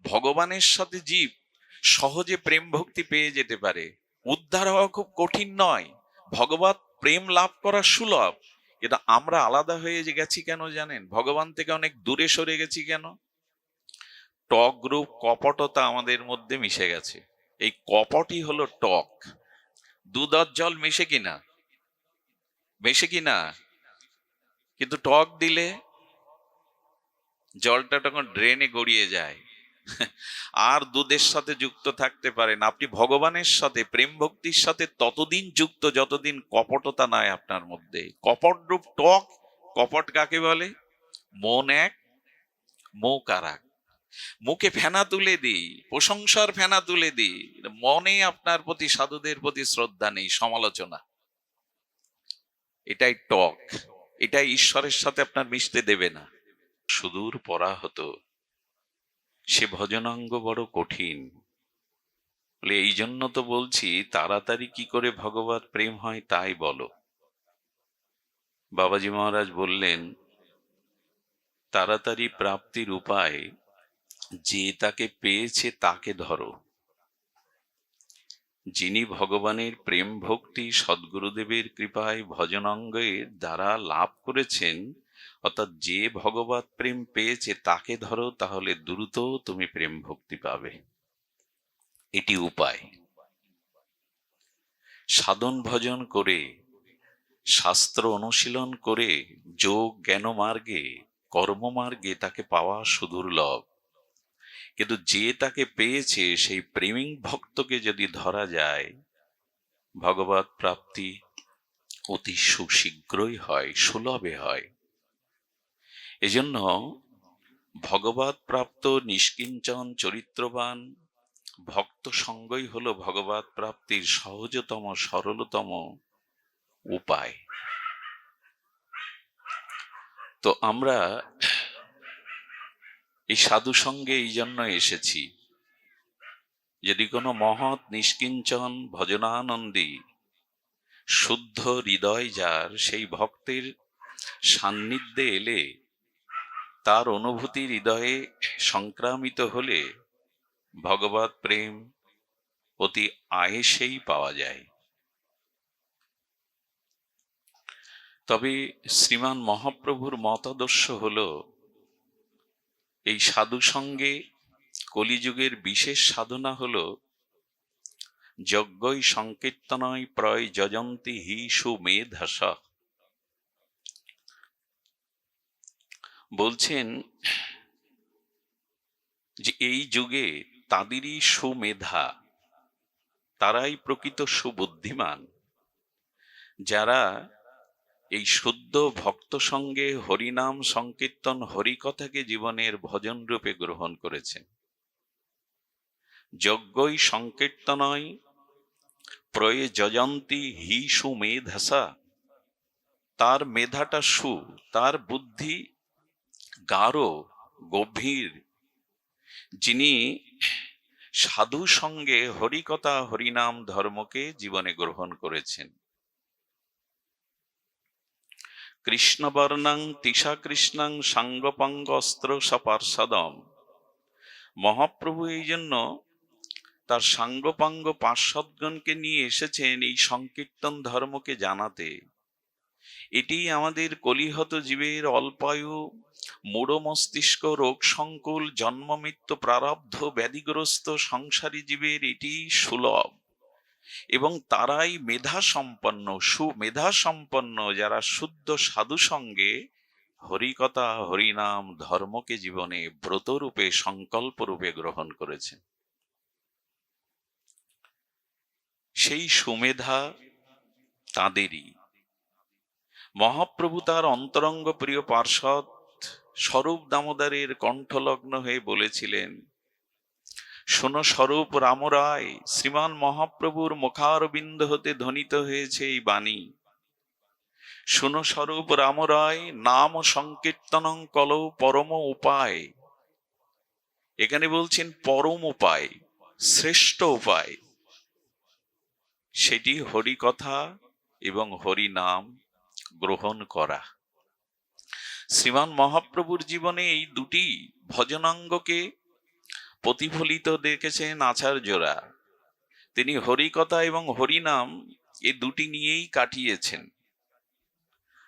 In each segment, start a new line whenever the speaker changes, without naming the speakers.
ভগবানের সাথে জীব সহজে প্রেম ভক্তি পেয়ে যেতে পারে, উদ্ধার হওয়া খুব কঠিন নয়, ভগবত প্রেম লাভ করা সুলভ। কিন্তু আমরা আলাদা হয়ে যে গেছি কেন জানেন? ভগবান থেকে অনেক দূরে সরে গেছি কেন? টক রূপ কপটতা আমাদের মধ্যে মিশে গেছে। এই কপটই হলো টক। দুধ আর জল মেশে কিনা, মেশে কিনা, কিন্তু টক দিলে জলটা তখন ড্রেনে গড়িয়ে যায়। আর দুধের সাথে যুক্ত থাকতে পারেন। আপনি ভগবানের সাথে প্রেম ভক্তির সাথে ততদিন যুক্ত যতদিন কপটতা নাই আপনার মধ্যে। কপট রূপ টক। কপট কাকে বলে? মন এক, মুখ আর এক। মুখে ফেনা তুলে দিই, প্রশংসার ফেনা তুলে দিই, মনে আপনার প্রতি সাধুদের প্রতি শ্রদ্ধা নেই, সমালোচনা। এটাই টক। এটাই ঈশ্বরের সাথে আপনার মিশতে দেবে না। সুদূর পরাহত সে ভজনাঙ্গ বড় কঠিন। বলে এই জন্য তো বলছি, তাড়াতাড়ি কি করে ভগবত প্রেম হয় তাই বলো। বাবাজি মহারাজ বললেন, তাড়াতাড়ি প্রাপ্তির উপায় যে তাকে পেয়েছে তাকে ধরো। যিনি ভগবানের প্রেম ভক্তি সদ্গুরুদেবের কৃপায় ভজনাঙ্গের দ্বারা লাভ করেছেন, অর্থাৎ যে ভগবত প্রেম পেয়েছে তাকে ধরো, তাহলে দ্রুত তুমি প্রেম ভক্তি পাবে। এটি উপায়। সাধন ভজন করে, শাস্ত্র অনুশীলন করে, যোগ জ্ঞান মার্গে, কর্মমার্গে তাকে পাওয়া সুদুর্লভ। কিন্তু যে তাকে পেয়েছে সেই প্রেমিক ভক্তকে যদি ধরা যায়, ভগবত প্রাপ্তি অতি সুশীঘ্রই হয়, সুলভে হয়। এজন্য ভগবত প্রাপ্ত নিষ্কিঞ্চন চরিত্রবান ভক্ত সঙ্গই হলো ভগবত প্রাপ্তির সহজতম সরলতম উপায়। তো আমরা এই সাধু সঙ্গে এই জন্য এসেছি, যদি কোনো মহৎ নিষ্কিঞ্চন ভজনানন্দী শুদ্ধ হৃদয় যার, সেই ভক্তের সান্নিধ্যে এলে, তার অনুভূতি হৃদয়ে সংক্রামিত হলে ভগবত প্রেম অতি আয়েসেই পাওয়া যায়। তবে শ্রীমান মহাপ্রভুর মতাদর্শ হল, এই সাধু সঙ্গে কলিযুগের বিশেষ সাধনা হল যজ্ঞই সংকীর্তনয় প্রয় যজন্তি হি সুমেধসা। বলছেন যে এই যুগে তাদেরই সুমেধা, তারাই প্রকৃত সুবুদ্ধিমান, যারা এই শুদ্ধ ভক্ত সঙ্গে হরিনাম সংকীর্তন হরিকথাকে জীবনের ভজন রূপে গ্রহণ করেছেন। যজ্ঞই সংকীর্তনয় প্রয়ে যজন্তি হি সুমেধসা। তার মেধাটা সু, তার বুদ্ধি গাঢ় গভীর, যিনি সাধু সঙ্গে হরিকথা হরিনাম ধর্মকে জীবনে গ্রহণ করেছেন। কৃষ্ণবর্ণাং তিসা কৃষ্ণাং সাঙ্গপাঙ্গ অস্ত্র সপার্ষদম। মহাপ্রভু এই জন্য তার সাঙ্গপাঙ্গ পার্ষদগণকে নিয়ে এসেছেন এই সংকীর্তন ধর্মকে জানাতে। এটি আমাদের কলিহত জীবের অল্পায়ু মূঢ় মস্তিষ্ক রোগ সংকুল জন্ম মৃত্যু প্রারব্ধ ব্যাধিগ্রস্ত সংসারী জীবের এটি সুলভ, এবং তারাই মেধা সম্পন্ন, সুমেধা সম্পন্ন, যারা শুদ্ধ সাধু সঙ্গে হরিকথা হরিনাম ধর্মকে জীবনে ব্রতরূপে সংকল্প রূপে গ্রহণ করেছেন। সেই সুমেধা তাঁদেরই। মহাপ্রভু তার অন্তরঙ্গ প্রিয় পার্ষদ স্বরূপ দামোদরের কণ্ঠলগ্ন হয়ে বলেছিলেন, শোনো স্বরূপ রামরায়, শ্রীমান মহাপ্রভুর মুখারবিন্দ হতে ধ্বনিত হয়েছে এই বাণী। শোনো স্বরূপ রামরায়, নাম সংকীর্তনং কলৌ পরম উপায়। এখানে বলছেন পরম উপায়, শ্রেষ্ঠ উপায়, সেটি হরিকথা এবং হরিনাম গ্রহণ করা। শ্রীমান মহাপ্রভুর জীবনে এই দুটি ভজনাঙ্গকে প্রতিফলিত দেখেছেন আচার্যরা। তিনি হরিকথা এবং হরিনাম এই দুটি নিয়েই কাটিয়েছেন।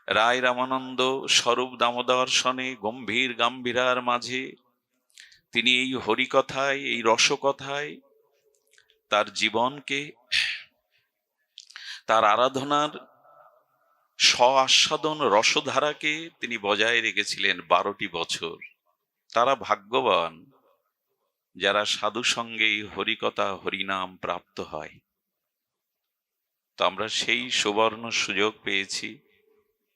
রায় রামানন্দ স্বরূপ দামোদর্শনে গম্ভীর গাম্ভীরার মাঝে তিনি এই হরিকথায়, এই রসকথায় তার জীবনকে, তার আরাধনার স্ব আস্বাদন রসধারাকে তিনি বজায় রেখেছিলেন 12টি বছর। তারা ভাগ্যবান যারা সাধু সঙ্গে এই হরিকথা হরিনাম প্রাপ্ত হয়। তো আমরা সেই সুবর্ণ সুযোগ পেয়েছি।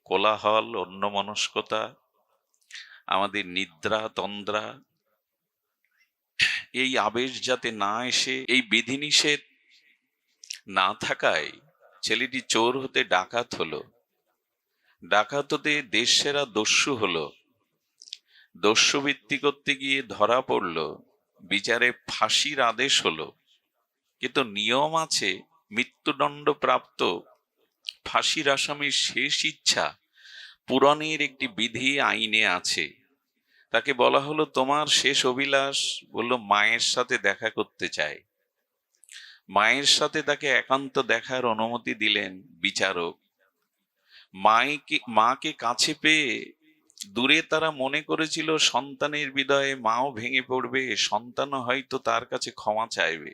কোলাহল, অন্যমনস্কতা, আমাদের নিদ্রা তন্দ্রা, এই আবেশ যাতে না এসে, এই বিধিনিষেধ না থাকায় ছেলেটি চোর হতে ডাকাত হলো, ডাকাত হতে দেশ সেরা দস্যু হলো, দস্যুবৃত্তি করতে গিয়ে ধরা পড়লো, বিচারে ফাঁসির আদেশ হলো। কিন্তু নিয়ম আছে, মৃত্যুদণ্ড প্রাপ্ত ফাঁসির আসামির শেষ ইচ্ছা পূরণের একটি বিধি আইনে আছে। তাকে বলা হলো তোমার শেষ অভিলাষ, বললো মায়ের সাথে দেখা করতে চায়। মায়ের সাথে তাকে একান্ত দেখার অনুমতি দিলেন বিচারক। মাকে কাছে পেয়ে দূরে তারা মনে করেছিল সন্তানের হৃদয়ে মাও ভেঙে পড়বে, সন্তানও হয়তো তার কাছে ক্ষমা চাইবে।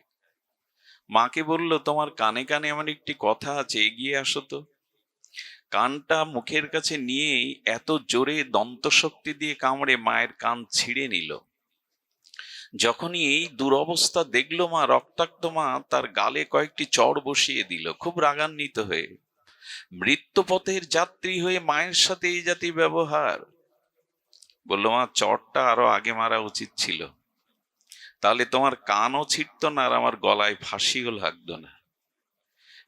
মাকে বলল তোমার কানে কানে এমন একটি কথা আছে, এগিয়ে আসো তো। কানটা মুখের কাছে নিয়েই এত জোরে দন্তশক্তি দিয়ে কামড়ে মায়ের কান ছিঁড়ে নিল। যখনই এই দুরবস্থা দেখলো মা, রক্তাক্ত মা, তার গালে কয়েকটি চড় বসিয়ে দিল খুব রাগান্বিত হয়ে। মৃত্যুপথের যাত্রী হয়ে মায়ের সাথে এই জাতি ব্যবহার। বললো মা, চড়টা আরো আগে মারা উচিত ছিল, তাহলে তোমার কানও ছিঁড়তো না আর আমার গলায় ফাঁসিও লাগতো না।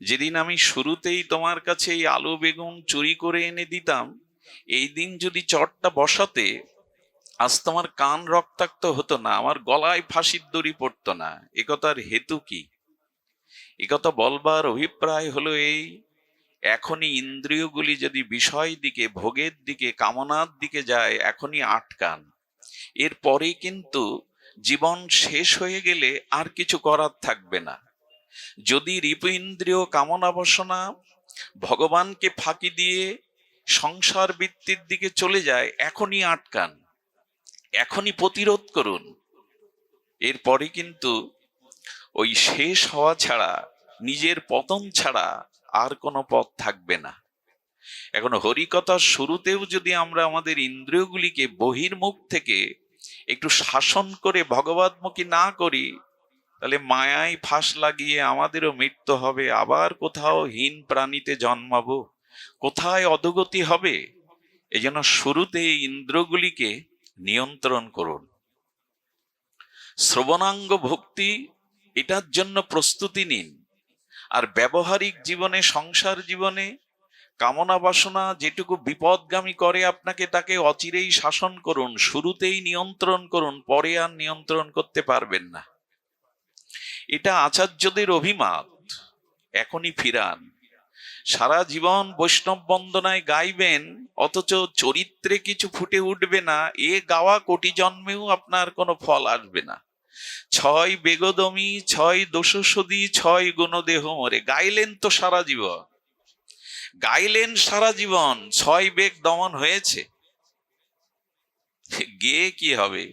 যেদিন আমি শুরুতেই তোমার কাছে এই আলু বেগুন চুরি করে এনে দিতাম, এই দিন যদি চটটা বসাতে, আজ তোমার কান রক্তাক্ত হতো না, আমার গলায় ফাঁসির দড়ি পড়তো না। একথার হেতু কি? একথা বলবার অভিপ্রায় হলো এই, এখনই ইন্দ্রিয়গুলি যদি বিষয় দিকে, ভোগের দিকে, কামনার দিকে যায়, এখনই আটকান। এরপরে কিন্তু জীবন শেষ হয়ে গেলে আর কিছু করার থাকবে না। যদি রিপু ইন্দ্রিয় কামনা বাসনা ভগবানকে ফাঁকি দিয়ে সংসার বৃত্তির দিকে চলে যায়, এখনই আটকান, এখনই প্রতিরোধ করুন। এরপরে কিন্তু ওই শেষ হওয়া ছাড়া, নিজের পতন ছাড়া আর কোনো পথ থাকবে না। এখন হরিকথার শুরুতেও যদি আমরা আমাদের ইন্দ্রিয়গুলিকে বহির্মুখ থেকে একটু শাসন করে ভগবতমুখী না করি, তাহলে মায়ায় ফাঁস লাগিয়ে আমাদেরও মৃত্যু হবে, আবার কোথাও হীন প্রাণীতে জন্মাবো, কোথায় অধোগতি হবে। এজন্য শুরুতে ইন্দ্রগুলিকে নিয়ন্ত্রণ করুন। শ্রবণাঙ্গ ভক্তি, এটার জন্য প্রস্তুতি নিন। আর ব্যবহারিক জীবনে, সংসার জীবনে কামনা বাসনা যেটুকু বিপদগামী করে আপনাকে, তাকে অচিরেই শাসন করুন, শুরুতেই নিয়ন্ত্রণ করুন, পরে আর নিয়ন্ত্রণ করতে পারবেন না। এটা আচার্যদের অভিমত, এখনই ফিরান। সারা জীবন বৈষ্ণব বন্দনায় গাইবেন, অথচ চরিত্রে কিছু ফুটে উঠবে না, এ গাওয়া কোটি জন্মেও আপনার কোনো ফল আসবে না। 6 বেগদমি, 6 দোষসদি, 6 গুণদেহ মরে, গাইলেন তো সারা জীবন, গাইলেন সারা জীবন, 6 বেগ দমন হয়েছে, গেয়ে কি হবে?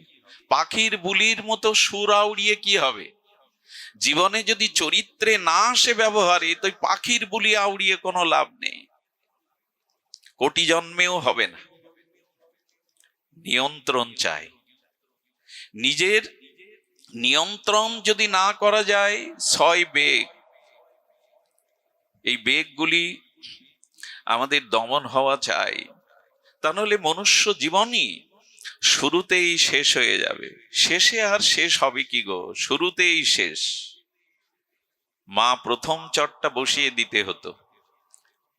পাখির বুলির মতো সুর আউড়িয়ে কি হবে? জীবনে যদি চরিত্রে না আসে ব্যবহারে, তো পাখির বুলি আউড়িয়ে কোনো লাভ নেই, কোটি জন্মেও হবে না। নিয়ন্ত্রণ চাই। নিজের নিয়ন্ত্রণ যদি না করা যায়, 6 বেগ, এই বেগগুলি আমাদের দমন হওয়া চাই। তা নাহলে মনুষ্য জীবনই শুরুতেই শেষ হয়ে যাবে। শেষে আর শেষ হবে কি গো? শুরুতেই শেষ। মা প্রথম চটটা বসিয়ে দিতে হতো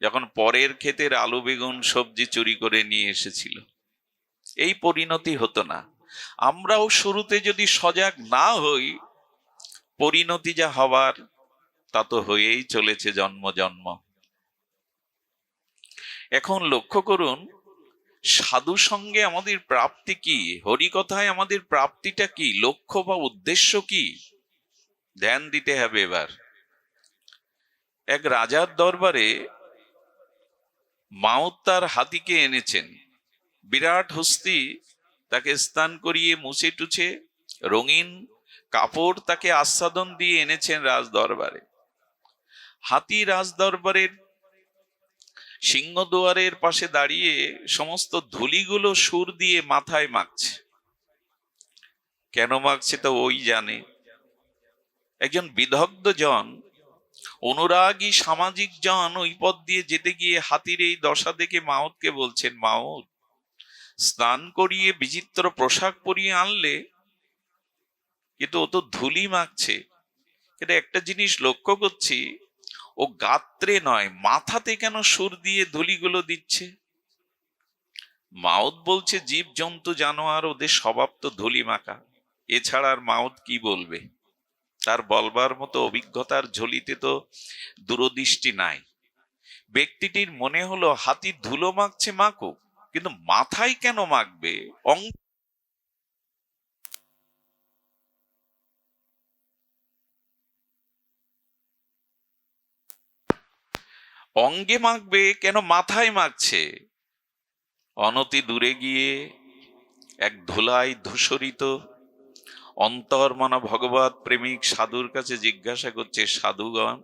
যখন পরের ক্ষেতের আলু বেগুন সবজি চুরি করে নিয়ে এসেছিল। এই পরিণতি হতো না। আমরাও শুরুতে যদি সজাগ না হই, পরিণতি যা হবার তা তো হয়েই চলেছে জন্ম জন্ম। এখন লক্ষ্য করুন, সাধু সঙ্গে আমাদের প্রাপ্তি কি, হরিকথায় আমাদের প্রাপ্তিটা কি, লক্ষ্য বা উদ্দেশ্য কি, ধ্যান দিতে হবে। এবার এক রাজার দরবারে মাউত তার হাতিকে এনেছেন, বিরাট হস্তি, তাকে স্নান করিয়ে মুছে টুছে রঙিন কাপড় তাকে আস্বাদন দিয়ে এনেছেন রাজ দরবারে। হাতি রাজ দরবারের সিংহদুয়ারের পাশে দাঁড়িয়ে সমস্ত ধুলিগুলো সুর দিয়ে মাথায় মাখছে। কেন মাখছে তো ওই জানে। একজন বিদগ্ধ জন, অনুরাগী সামাজিক জন ওই পথ দিয়ে যেতে গিয়ে হাতির এই দশা দেখে মাউতকে বলছেন, মাউত, স্নান করিয়ে বিচিত্র পোশাক পরিয়ে আনলে, কিন্তু ও তো ধুলি মাখছে। এটা একটা জিনিস লক্ষ্য করছি, ও গাত্রে নয় মাথাতে কেন সুর দিয়ে ধুলিগুলো দিচ্ছে? মাউত বলছে, জীব জন্তু জানোয়ার ওদের স্বভাব তো ধুলি মাখা, এছাড়া আর মাউত কি বলবে? তার বলবার মতো অভিজ্ঞতার ঝুলিতে তো দূরদৃষ্টি নাই। ব্যক্তিটির মনে হলো হাতি ধুলো মাখছে মাখুক, কিন্তু মাথায় কেন মাখবে? অঙ্গে মাখবে কেন, মাথায় মাখছে? অনতি দূরে গিয়ে এক ধুলায় ধূসরিত অন্তর্মনা ভগবত প্রেমিক সাধুর কাছে জিজ্ঞাসা করছে, সাধুগণ,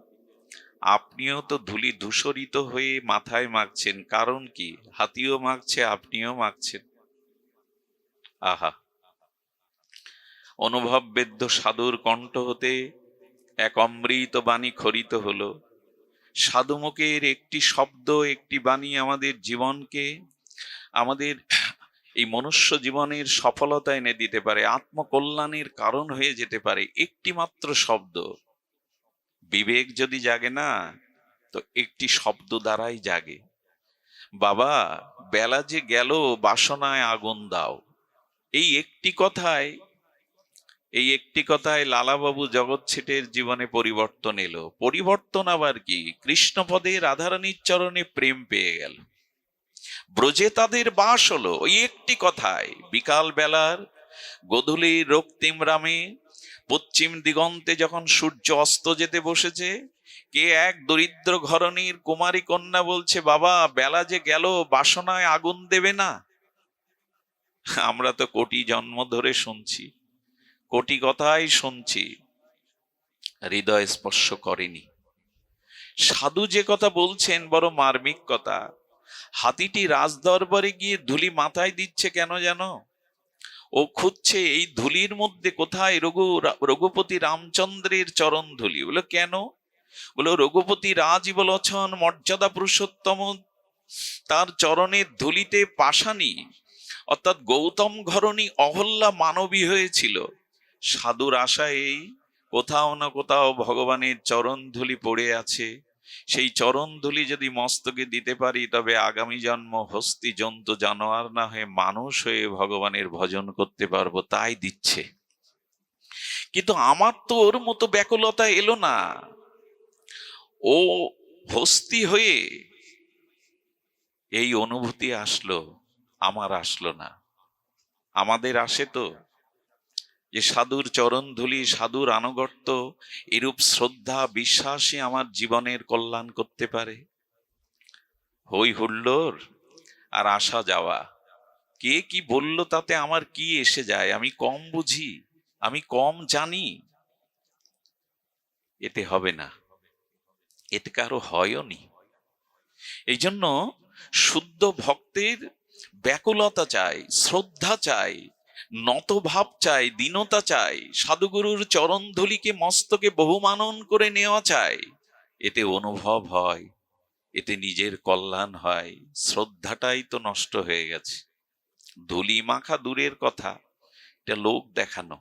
আপনিও তো ধুলি ধূসরিত হয়ে মাথায় মাখছেন, কারণ কি? হাতিও মাখছে, আপনিও মাখছেন। আহা! অনুভব বেদ্য সাধুর কণ্ঠ হতে এক অমৃত বাণী খরিত হলো। সাধুমুখের একটি শব্দ, একটি বাণী আমাদের জীবনকে, আমাদের এই মনুষ্য জীবনের সফলতা এনে দিতে পারে, আত্মকল্যাণের কারণ হয়ে যেতে পারে। একটি মাত্র শব্দ। বিবেক যদি জাগে না, তো একটি শব্দ দ্বারাই জাগে। বাবা, বেলা যে গেল, বাসনায় আগুন দাও। এই একটি কথায় লালাবাবু জগৎ ছেটের জীবনে পরিবর্তন এলো। পরিবর্তন আবার কি? কৃষ্ণপদে রাধারানীর চরণে প্রেম পেয়ে গেল, ব্রজে তাদের বাস হলো ওই একটি কথায়। বিকাল বেলার গোধূলির রক্তিম রামে পশ্চিম দিগন্তে যখন সূর্য অস্ত যেতে বসেছে, কে এক দরিদ্র ঘরণীর কুমারী কন্যা বলছে, বাবা, বেলা যে গেল, বাসনায় আগুন দেবে না? আমরা তো কোটি জন্ম ধরে শুনছি, কোটি কথাই শুনছি, হৃদয় স্পর্শ করেনি। সাধু যে কথা বলছেন বড় মার্মিক কথা। হাতিটি রাজদরবারে গিয়ে ধুলি মাথায় দিচ্ছে কেন জানো? ও খুঁজছে এই ধুলির মধ্যে কোথায় রঘুপতি রামচন্দ্রের চরণ ধুলি। বলে কেন? বলে রঘুপতি রাজীব লোচন মর্যাদা পুরুষোত্তম, তার চরণের ধুলিতে পাশানি, অর্থাৎ গৌতম ঘরণী অহল্যা মানবী হয়েছিল। সাধুর আশা এই, কোথাও না কোথাও ভগবানের চরণ ধুলি পড়ে আছে। সেই চরণ ধুলি যদি মস্তকে দিতে পারি, তবে আগামী জন্ম হস্তি জন্তু জানোয়ার না হয়ে মানুষ হয়ে ভগবানের ভজন করতে পারবো। তাই দিচ্ছে। কিন্তু আমার তো ওর মতো ব্যাকুলতা এলো না। ও হস্তি হয়ে এই অনুভূতি আসলো, আমার আসলো না। আমাদের আসে তো, যে সাধুর চরণ ধুলি, সাধুর আনুগত্য, এরূপ শ্রদ্ধা বিশ্বাসই আমার জীবনের কল্যাণ করতে পারে। হই হুল্লোড় আর আসা যাওয়া, কে কি বলল তাতে আমার কি এসে যায়? আমি কম বুঝি, আমি কম জানি, এতে হবে না, এতে কারো হয়ও নি। এই জন্য শুদ্ধ ভক্তের ব্যাকুলতা চাই, শ্রদ্ধা চাই, নতভাব চাই, দীনতা চাই, সাধুগুরুর চরণ ধুলিকে মস্তকে বহুমানন করে নেওয়া চাই। এতে অনুভব হয়, এতে নিজের কল্যাণ হয়। শ্রদ্ধাটাই তো নষ্ট হয়ে গেছে। ধুলি মাখা দূরের কথা, এটা লোক দেখানো।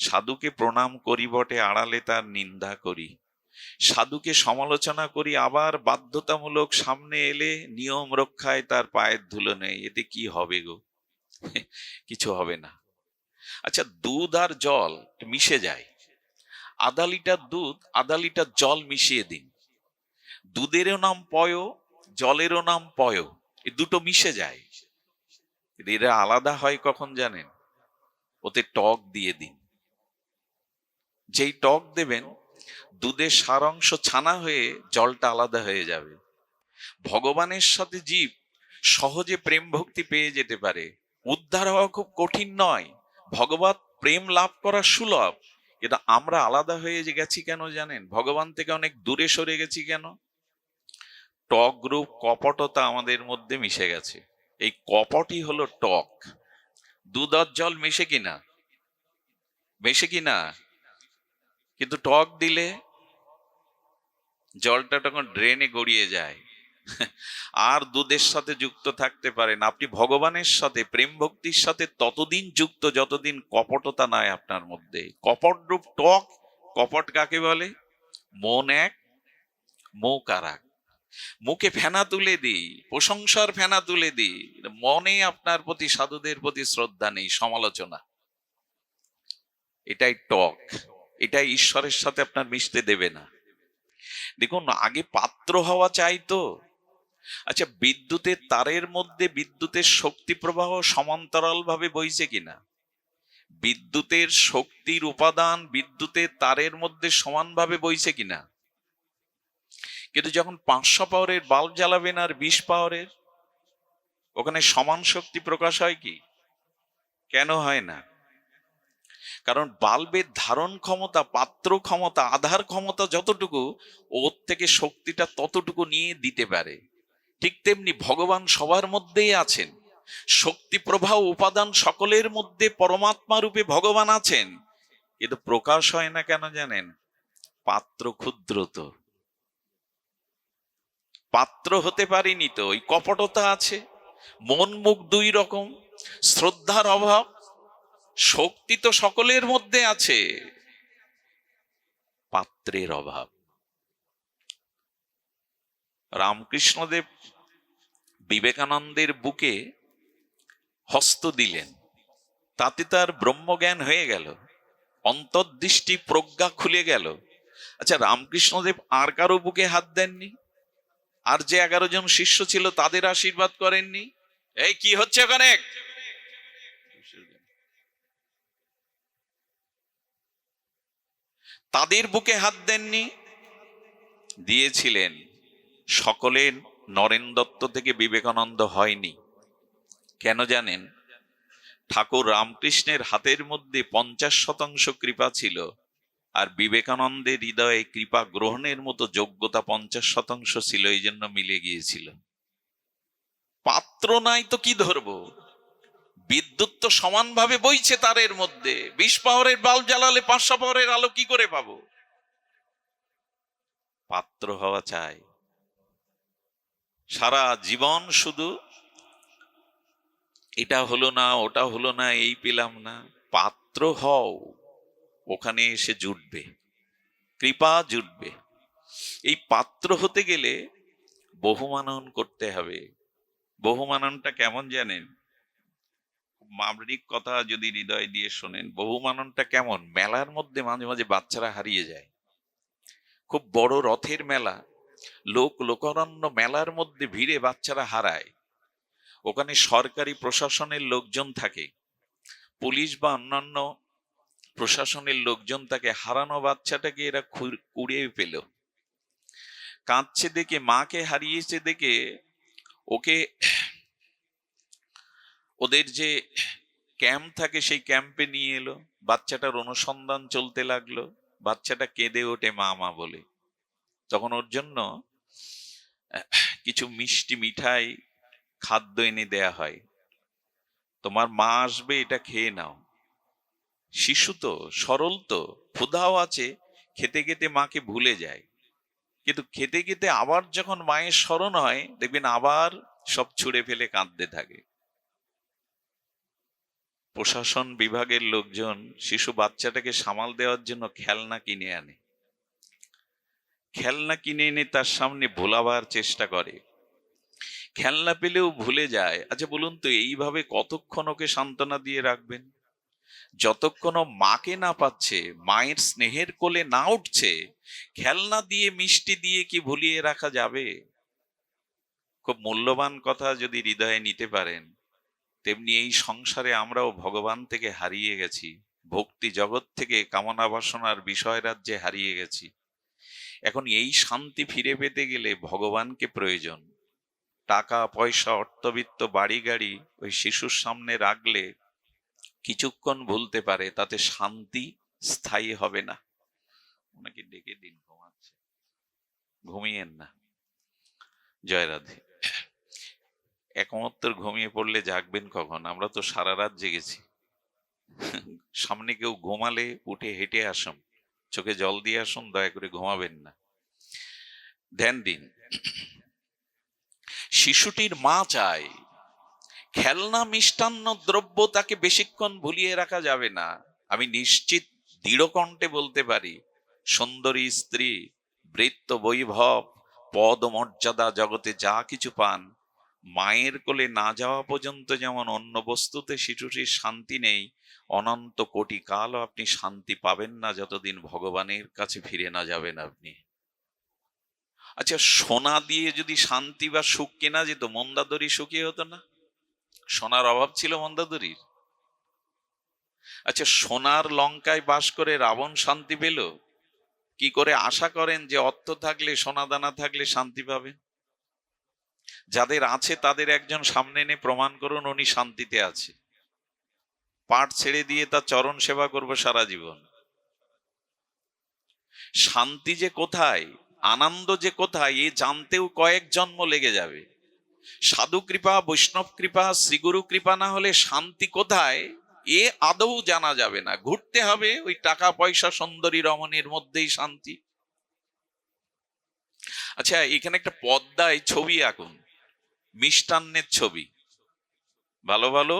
সাধুকে প্রণাম করি বটে, আড়ালে তার নিন্দা করি। সাধুকে সমালোচনা করি, আবার বাধ্যতামূলক সামনে এলে নিয়ম রক্ষায় তার পায়ের ধুলো নেই। এতে কি হবে গো? কিছু হবে না। আচ্ছা, দুধ আর জল মিশে যায়, আধা লিটার দুধ আধা লিটার জল মিশিয়ে দিন, দুধেরও নাম পয়, জলেরও নাম পয়, এই দুটো মিশে যায়। এরা আলাদা হয় কখন জানেন? ওতে টক দিয়ে দিন। যেই টক দেবেন, দুধের সার অংশ ছানা হয়ে জলটা আলাদা হয়ে যাবে। ভগবানের সাথে জীব সহজে প্রেম ভক্তি পেয়ে যেতে পারে। উদ্ধার হওয়া খুব কঠিন নয়, ভগবত প্রেম লাভ করা সুলভ। কিন্তু আমরা আলাদা হয়ে গেছি কেন জানেন? ভগবান থেকে অনেক দূরে সরে গেছি কেন? টক রূপ কপটতা আমাদের মধ্যে মিশে গেছে। এই কপটই হলো টক। দুধ আর জল মেশে কিনা? মেশে কিনা? কিন্তু টক দিলে জলটা তখন ড্রেনে গড়িয়ে যায়। আর দুধের সাথে যুক্ত থাকতে পারেন। আপনি ভগবানের সাথে প্রেম ভক্তির সাথে ততদিন যুক্ত যতদিন কপটতা নাই আপনার মধ্যে। কপট রূপ টক। কপট কাকে বলে? মন এক, মুখ আর এক। মুখে ফেনা তুলে দিই, প্রশংসার ফেনা তুলে দিই, মনে আপনার প্রতি সাধুদের প্রতি শ্রদ্ধা নেই, সমালোচনা। এটাই টক। এটাই ঈশ্বরের সাথে আপনার মিশতে দেবে না। দেখুন, আগে পাত্র হওয়া চাই তো। আচ্ছা, বিদ্যুতের তারের মধ্যে বিদ্যুতের শক্তি প্রবাহ সমান্তরাল ভাবে বইছে কিনা? বিদ্যুতের শক্তির উপাদান বিদ্যুতের তারের মধ্যে সমানভাবে বইছে কিনা? কিন্তু যখন 500 পাওয়ারের বাল্ব জ্বালাবেন আর 20 পাওয়ারের, ওখানে সমান শক্তি প্রকাশ হয় কি? কেন হয় না? কারণ বাল্বের ধারণ ক্ষমতা, পাত্র ক্ষমতা, আধার ক্ষমতা যতটুকু, ওর থেকে শক্তিটা ততটুকু নিয়ে দিতে পারে। ঠিক তেমনি ভগবান সবার মধ্যেই আছেন। শক্তি প্রবাহ উপাদান সকলের মধ্যে পরমাত্মা রূপে ভগবান আছেন, কিন্তু প্রকাশ হয় না কেন জানেন? পাত্র ক্ষুদ্র তো, পাত্র হতে পারিনি তো, ওই কপটতা আছে। মন মুখ দুই রকম, শ্রদ্ধার অভাব। শক্তি তো সকলের মধ্যে আছে, পাত্রের অভাব। রামকৃষ্ণদেব বিবেকানন্দের বুকে হস্ত দিলেন, তাতে তার ব্রহ্মজ্ঞান হয়ে গেল, অন্তর্দৃষ্টি প্রজ্ঞা খুলে গেল। আচ্ছা, রামকৃষ্ণদেব আর কারো বুকে হাত দেননি? আর যে 11 জন শিষ্য ছিল তাদের আশীর্বাদ করেননি? এই কি হচ্ছে ওখানে? তাদের বুকে হাত দেননি? দিয়েছিলেন। সকলের নরেন দত্ত থেকে বিবেকানন্দ হয়নি। কেন জানেন? ঠাকুর রামকৃষ্ণের হাতের মধ্যে 50% কৃপা ছিল, আর বিবেকানন্দের হৃদয়ে কৃপা গ্রহণের মতো যোগ্যতা 50% ছিল, এই জন্য মিলে গিয়েছিল। পাত্র নাই তো কি ধরবো? বিদ্যুৎ তো সমানভাবে বইছে তারের মধ্যে। 20 পাওয়ারের বাল্ব জ্বালালে 500 পাওয়ারের আলো কি করে পাবো? পাত্র হওয়া চাই। সারা জীবন শুধু এটা হলো না, ওটা হলো না, এই পেলাম না। পাত্র হও, ওখানে এসে জুটবে, কৃপা জুটবে। এই পাত্র হতে গেলে বহুমানন করতে হবে। বহুমাননটা কেমন জানেন? মাবলিক কথা যদি হৃদয় দিয়ে শোনেন, বহুমাননটা কেমন? মেলার মধ্যে মাঝে মাঝে বাচ্চারা হারিয়ে যায়। খুব বড় রথের মেলা, লোকারণ্য মেলার মধ্যে ভিড়ে বাচ্চারা হারায়। ওখানে সরকারি প্রশাসনের লোকজন থাকে, পুলিশ বা অন্যান্য প্রশাসনের লোকজন থাকে। হারানো বাচ্চাটাকে এরা কুড়িয়ে পেল। কাঁদছে দেখে, মাকে হারিয়েছে দেখে, ওকে ওদের যে ক্যাম্প থাকে সেই ক্যাম্পে নিয়ে এলো। বাচ্চাটার অনুসন্ধান চলতে লাগলো। বাচ্চাটা কেঁদে ওঠে মা মা বলে। তখন ওর জন্য কিছু মিষ্টি মিঠাই খাদ্য এনে দেয়া হয়। তোমার মা আসবে, এটা খেয়ে নাও। শিশু তো, সরল তো, ক্ষুধাও আছে, খেতে খেতে মাকে ভুলে যায়। কিন্তু খেতে খেতে আবার যখন মায়ের স্মরণ হয়, দেখবেন আবার সব ছুঁড়ে ফেলে কাঁদতে থাকে। প্রশাসন বিভাগের লোকজন শিশু বাচ্চাটাকে সামাল দেওয়ার জন্য খেলনা কিনে আনে। খেলনা কিনে এনে তার সামনে ভোলাবার চেষ্টা করে। খেলনা পেলেও ভুলে যায়। আচ্ছা বলুন তো, এইভাবে কতক্ষণ ওকে সান্ত্বনা দিয়ে রাখবেন? যতক্ষণ ও মাকে না পাচ্ছে, মায়ের স্নেহের কোলে না উঠছে, খেলনা দিয়ে মিষ্টি দিয়ে কি ভুলিয়ে রাখা যাবে? খুব মূল্যবান কথা যদি হৃদয়ে নিতে পারেন, তেমনি এই সংসারে আমরাও ভগবান থেকে হারিয়ে গেছি, ভক্তি জগৎ থেকে কামনা বাসনার বিষয় রাজ্যে হারিয়ে গেছি। এখন এই শান্তি ফিরে পেতে গেলে ভগবানকে প্রয়োজন। টাকা পয়সা অর্থবিত্ত বাড়ি গাড়ি ওই শিশুর সামনে রাখলে কিছুক্ষণ ভুলতে পারে, তাতে শান্তি স্থায়ী হবে না। ওনাকে ডেকে দিন, ঘুমাচ্ছে, ঘুমিয়েন না। জয় রাধে। একমাত্র ঘুমিয়ে পড়লে জাগবেন কখন? আমরা তো সারা রাত জেগেছি। সামনে কেউ ঘুমালে উঠে হেঁটে আসুন, চোখে জল দিয়ে আসুন, দয়া করে ঘুমাবেন না। ধ্যান দিন। শিশুটির মা চায় খেলনা মিষ্টান্ন দ্রব্য, তাকে বেশিক্ষণ ভুলিয়ে রাখা যাবে না। আমি নিশ্চিত দৃঢ় কণ্ঠে বলতে পারি, সুন্দরী স্ত্রী, বৃত্ত বৈভব, পদ মর্যাদা জগতে যা কিছু পান, মায়ের কোলে না যাওয়া পর্যন্ত যেমন অন্য বস্তুতে শিশুটির শান্তি নেই, অনন্ত কোটি কালও আপনি শান্তি পাবেন না যতদিন ভগবানের কাছে ফিরে না যাবেন আপনি। আচ্ছা, সোনা দিয়ে যদি শান্তি বা সুখ কেনা যেত, মন্দাদরি সুখী হতো না? সোনার অভাব ছিল মন্দাদরির? আচ্ছা, সোনার লঙ্কায় বাস করে রাবণ শান্তি পেল কি করে? আশা করেন যে অর্থ থাকলে, সোনা দানা থাকলে শান্তি পাবে? যাদের আছে তাদের একজন সামনে এনে প্রমাণ করুন উনি শান্তিতে আছে। পাঠ ছেড়ে দিয়ে তার চরণ সেবা করবো সারা জীবন। শান্তি যে কোথায়, আনন্দ যে কোথায়, এ জানতেও কয়েক জন্ম লেগে যাবে। সাধু কৃপা, বৈষ্ণব কৃপা, শ্রীগুরু কৃপা না হলে শান্তি কোথায় এ আদৌ জানা যাবে না। ঘুরতে হবে ওই টাকা পয়সা সুন্দরী রমণীর মধ্যেই শান্তি। আচ্ছা, এখানে একটা পর্দায় ছবি আঁকুন, মিষ্টান্নের ছবি, ভালো ভালো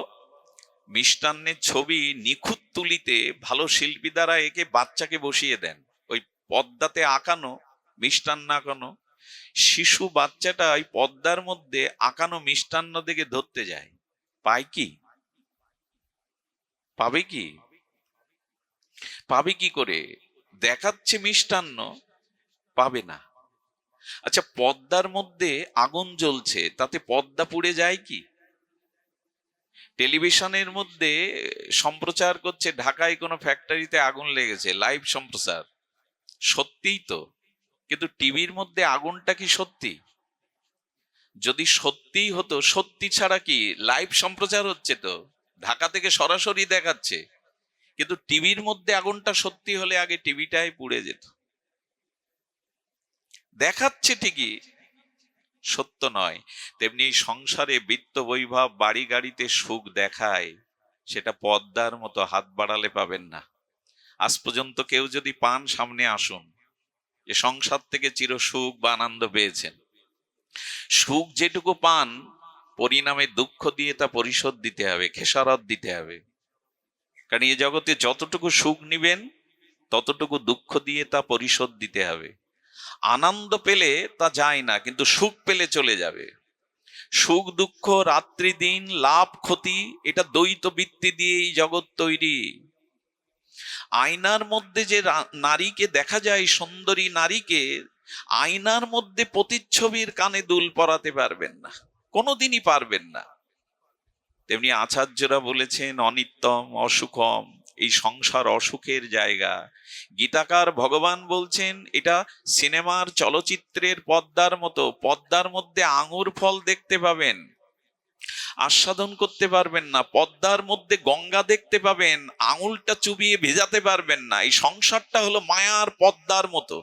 মিষ্টান্নের ছবি নিখুঁত তুলিতে ভালো শিল্পী দ্বারা একে বাচ্চাকে বসিয়ে দেন। ওই পর্দাতে আঁকানো মিষ্টান্ন আঁকানো, শিশু বাচ্চাটা ওই পর্দার মধ্যে আঁকানো মিষ্টান্ন দিকে ধরতে যায়, পায় কি? পাবে কি? পাবে কি করে? দেখাচ্ছে মিষ্টান্ন, পাবে না। আচ্ছা, পর্দার মধ্যে আগুন জ্বলছে, তাতে পর্দা পুড়ে যায় কি? টেলিভিশনের মধ্যে সম্প্রচার করছে ঢাকায় কোনো ফ্যাক্টরিতে আগুন লেগেছে, লাইভ সম্প্রচার, সত্যিই তো। কিন্তু টিভির মধ্যে আগুনটা কি সত্যি? যদি সত্যিই হতো, সত্যি ছাড়া কি লাইভ সম্প্রচার হচ্ছে, তো ঢাকা থেকে সরাসরি দেখাচ্ছে, কিন্তু টিভির মধ্যে আগুনটা সত্যি হলে আগে টিভিটাই পুড়ে যেত। দেখাচ্ছে ঠিকই, সত্য নয়। তেমনি সংসারে বিত্ত বৈভব বাড়ি গাড়িতে সুখ দেখায়, সেটা পর্দার মতো হাত বাড়ালে পাবেন না। আজ পর্যন্ত কেউ যদি পান, সামনে আসুন, যে সংসার থেকে চির সুখ বা আনন্দ পেয়েছেন। সুখ যেটুকু পান, পরিণামে দুঃখ দিয়ে তা পরিশোধ দিতে হবে, খেসারত দিতে হবে। কারণ এই জগতে যতটুকু সুখ নিবেন ততটুকু দুঃখ দিয়ে তা পরিশোধ দিতে হবে। আনন্দ পেলে তা যায় না, কিন্তু সুখ পেলে চলে যাবে। সুখ দুঃখ, রাত্রি দিন, লাভ ক্ষতি, এটা দ্বৈত বৃত্তি দিয়ে এই জগৎ তৈরি। আয়নার মধ্যে যে নারীকে দেখা যায়, সুন্দরী নারীকে, আয়নার মধ্যে প্রতিচ্ছবির কানে দুল পরাতে পারবেন না, কোনোদিনই পারবেন না। তেমনি আচার্যরা বলেছেন অনিত্যম, অসুখম, এই সংসার অসুখের জায়গা। গীতাকার ভগবান বলছেন এটা সিনেমার চলচ্চিত্রের পর্দার মতো, পর্দার মধ্যে আঙুর ফল দেখতে পাবেন, আস্বাদন করতে পারবেন না। পর্দার মধ্যে গঙ্গা দেখতে পাবেন, আঙুলটা চুবিয়ে ভেজাতে পারবেন না। এই সংসারটা হলো মায়ার পর্দার মতো,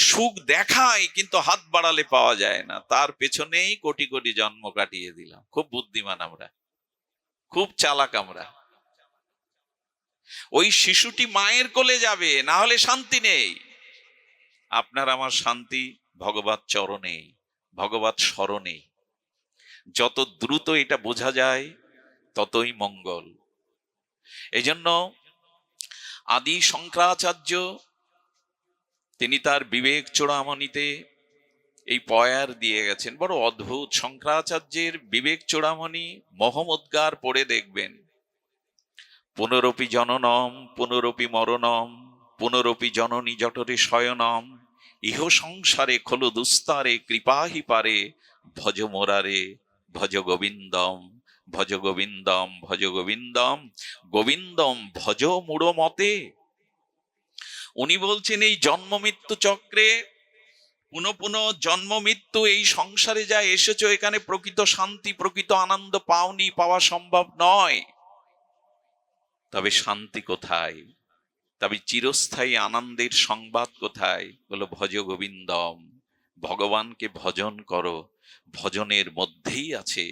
সুখ দেখায় কিন্তু হাত বাড়ালে পাওয়া যায় না। তার পেছনেই কোটি কোটি জন্ম কাটিয়ে দিলাম। খুব বুদ্ধিমান আমরা, খুব চালাক আমরা। ওই শিশুটি মায়ের কোলে যাবে, না হলে শান্তি নেই। আপনার আমার শান্তি ভগবত চরণে, ভগবত স্মরণে। যত দ্রুত এটা বোঝা যায় ততই মঙ্গল। এজন্য আদি শঙ্করাচার্য তিনি তার বিবেক চূড়ামণিতে এই পয়ার দিয়ে গেছেন, বড় অদ্ভুত। শঙ্করাচার্যের বিবেক চূড়ামণি মহমোদ্গার পড়ে দেখবেন, পুনরপি জননম পুনরপি মরণম পুনরপি জননী জঠরে শয়নম ইহ সংসারে খলু দুস্তারে কৃপাহি পারে ভজ মোরারে ভজ গোবিন্দম ভজ গোবিন্দম ভজ গোবিন্দম গোবিন্দম ভজ মূঢ় মতে। উনি বলছেন এই জন্ম মৃত্যু চক্রে পুনঃ পুনঃ জন্ম মৃত্যু, এই সংসারে যা এসেছো, এখানে প্রকৃত শান্তি প্রকৃত আনন্দ পাওনি, পাওয়া সম্ভব নয়। তবে শান্তি কোথায়? তবে চিরস্থায়ী আনন্দের সংবাদ কোথায়? বলো ভজ গোবিন্দম, ভগবানকে ভজন করো। ভজনের মধ্যেই আছে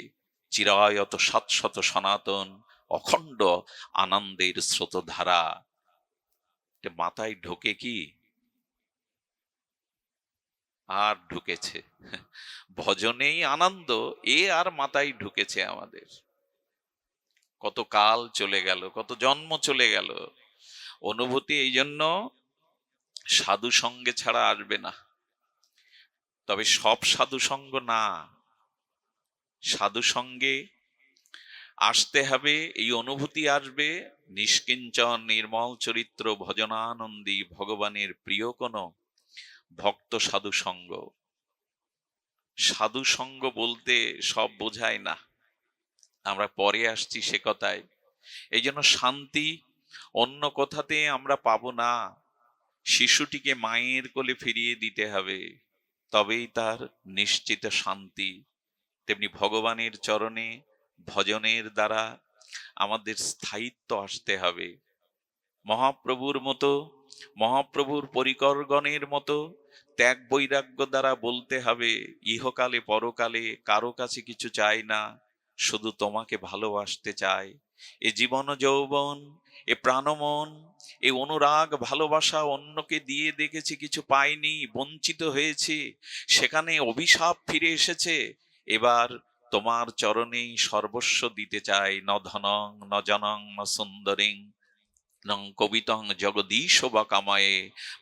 চিরায়ত শাশ্বত সনাতন অখণ্ড আনন্দের স্রোতধারা। মাথায় ঢোকে কি? আর ঢুকেছে ভজনেই আনন্দ, এ আর মাথায় ঢুকেছে আমাদের। কত কাল চলে গেল, কত জন্ম চলে গেল। অনুভূতি এই জন্য সাধু সঙ্গে ছাড়া আসবে না। তবে সব সাধু সঙ্গ না, সাধু সঙ্গে আসতে হবে, এই অনুভূতি আসবে নিষ্কিঞ্চন নির্মল চরিত্র ভজনানন্দী ভগবানের প্রিয় কোন ভক্ত সাধু সঙ্গ। সাধু সঙ্গ বলতে সব বোঝায় না, আমরা পরে আসছি সে কথায়। এই জন্য শান্তি অন্য কোথাতে আমরা পাবো না। শিশুটিকে মায়ের কোলে ফিরিয়ে দিতে হবে, তবেই তার নিশ্চিত শান্তি। তেমনি ভগবানের চরণে ভজনের দ্বারা আমাদের স্থায়িত্ব আসতে হবে। মহাপ্রভুর মতো, মহাপ্রভুর পরিকরগণের মতো ত্যাগ বৈরাগ্য দ্বারা বলতে হবে ইহকালে পরকালে কারো কাছে কিছু চাই না, শুধু তোমাকে ভালোবাসতে চাই। এ জীবন যৌবন, এ প্রাণমন, এ অনুরাগ ভালোবাসা অন্যকে দিয়ে দেখেছি, কিছু পাইনি, বঞ্চিত হয়েছি, সেখানে অভিশাপ ফিরে এসেছে। এবার তোমার চরণেই সর্বস্ব দিতে চাই। ন ধনং ন জনং ন সুন্দরিং নং কবিতং জগদীশ বা কামায়ে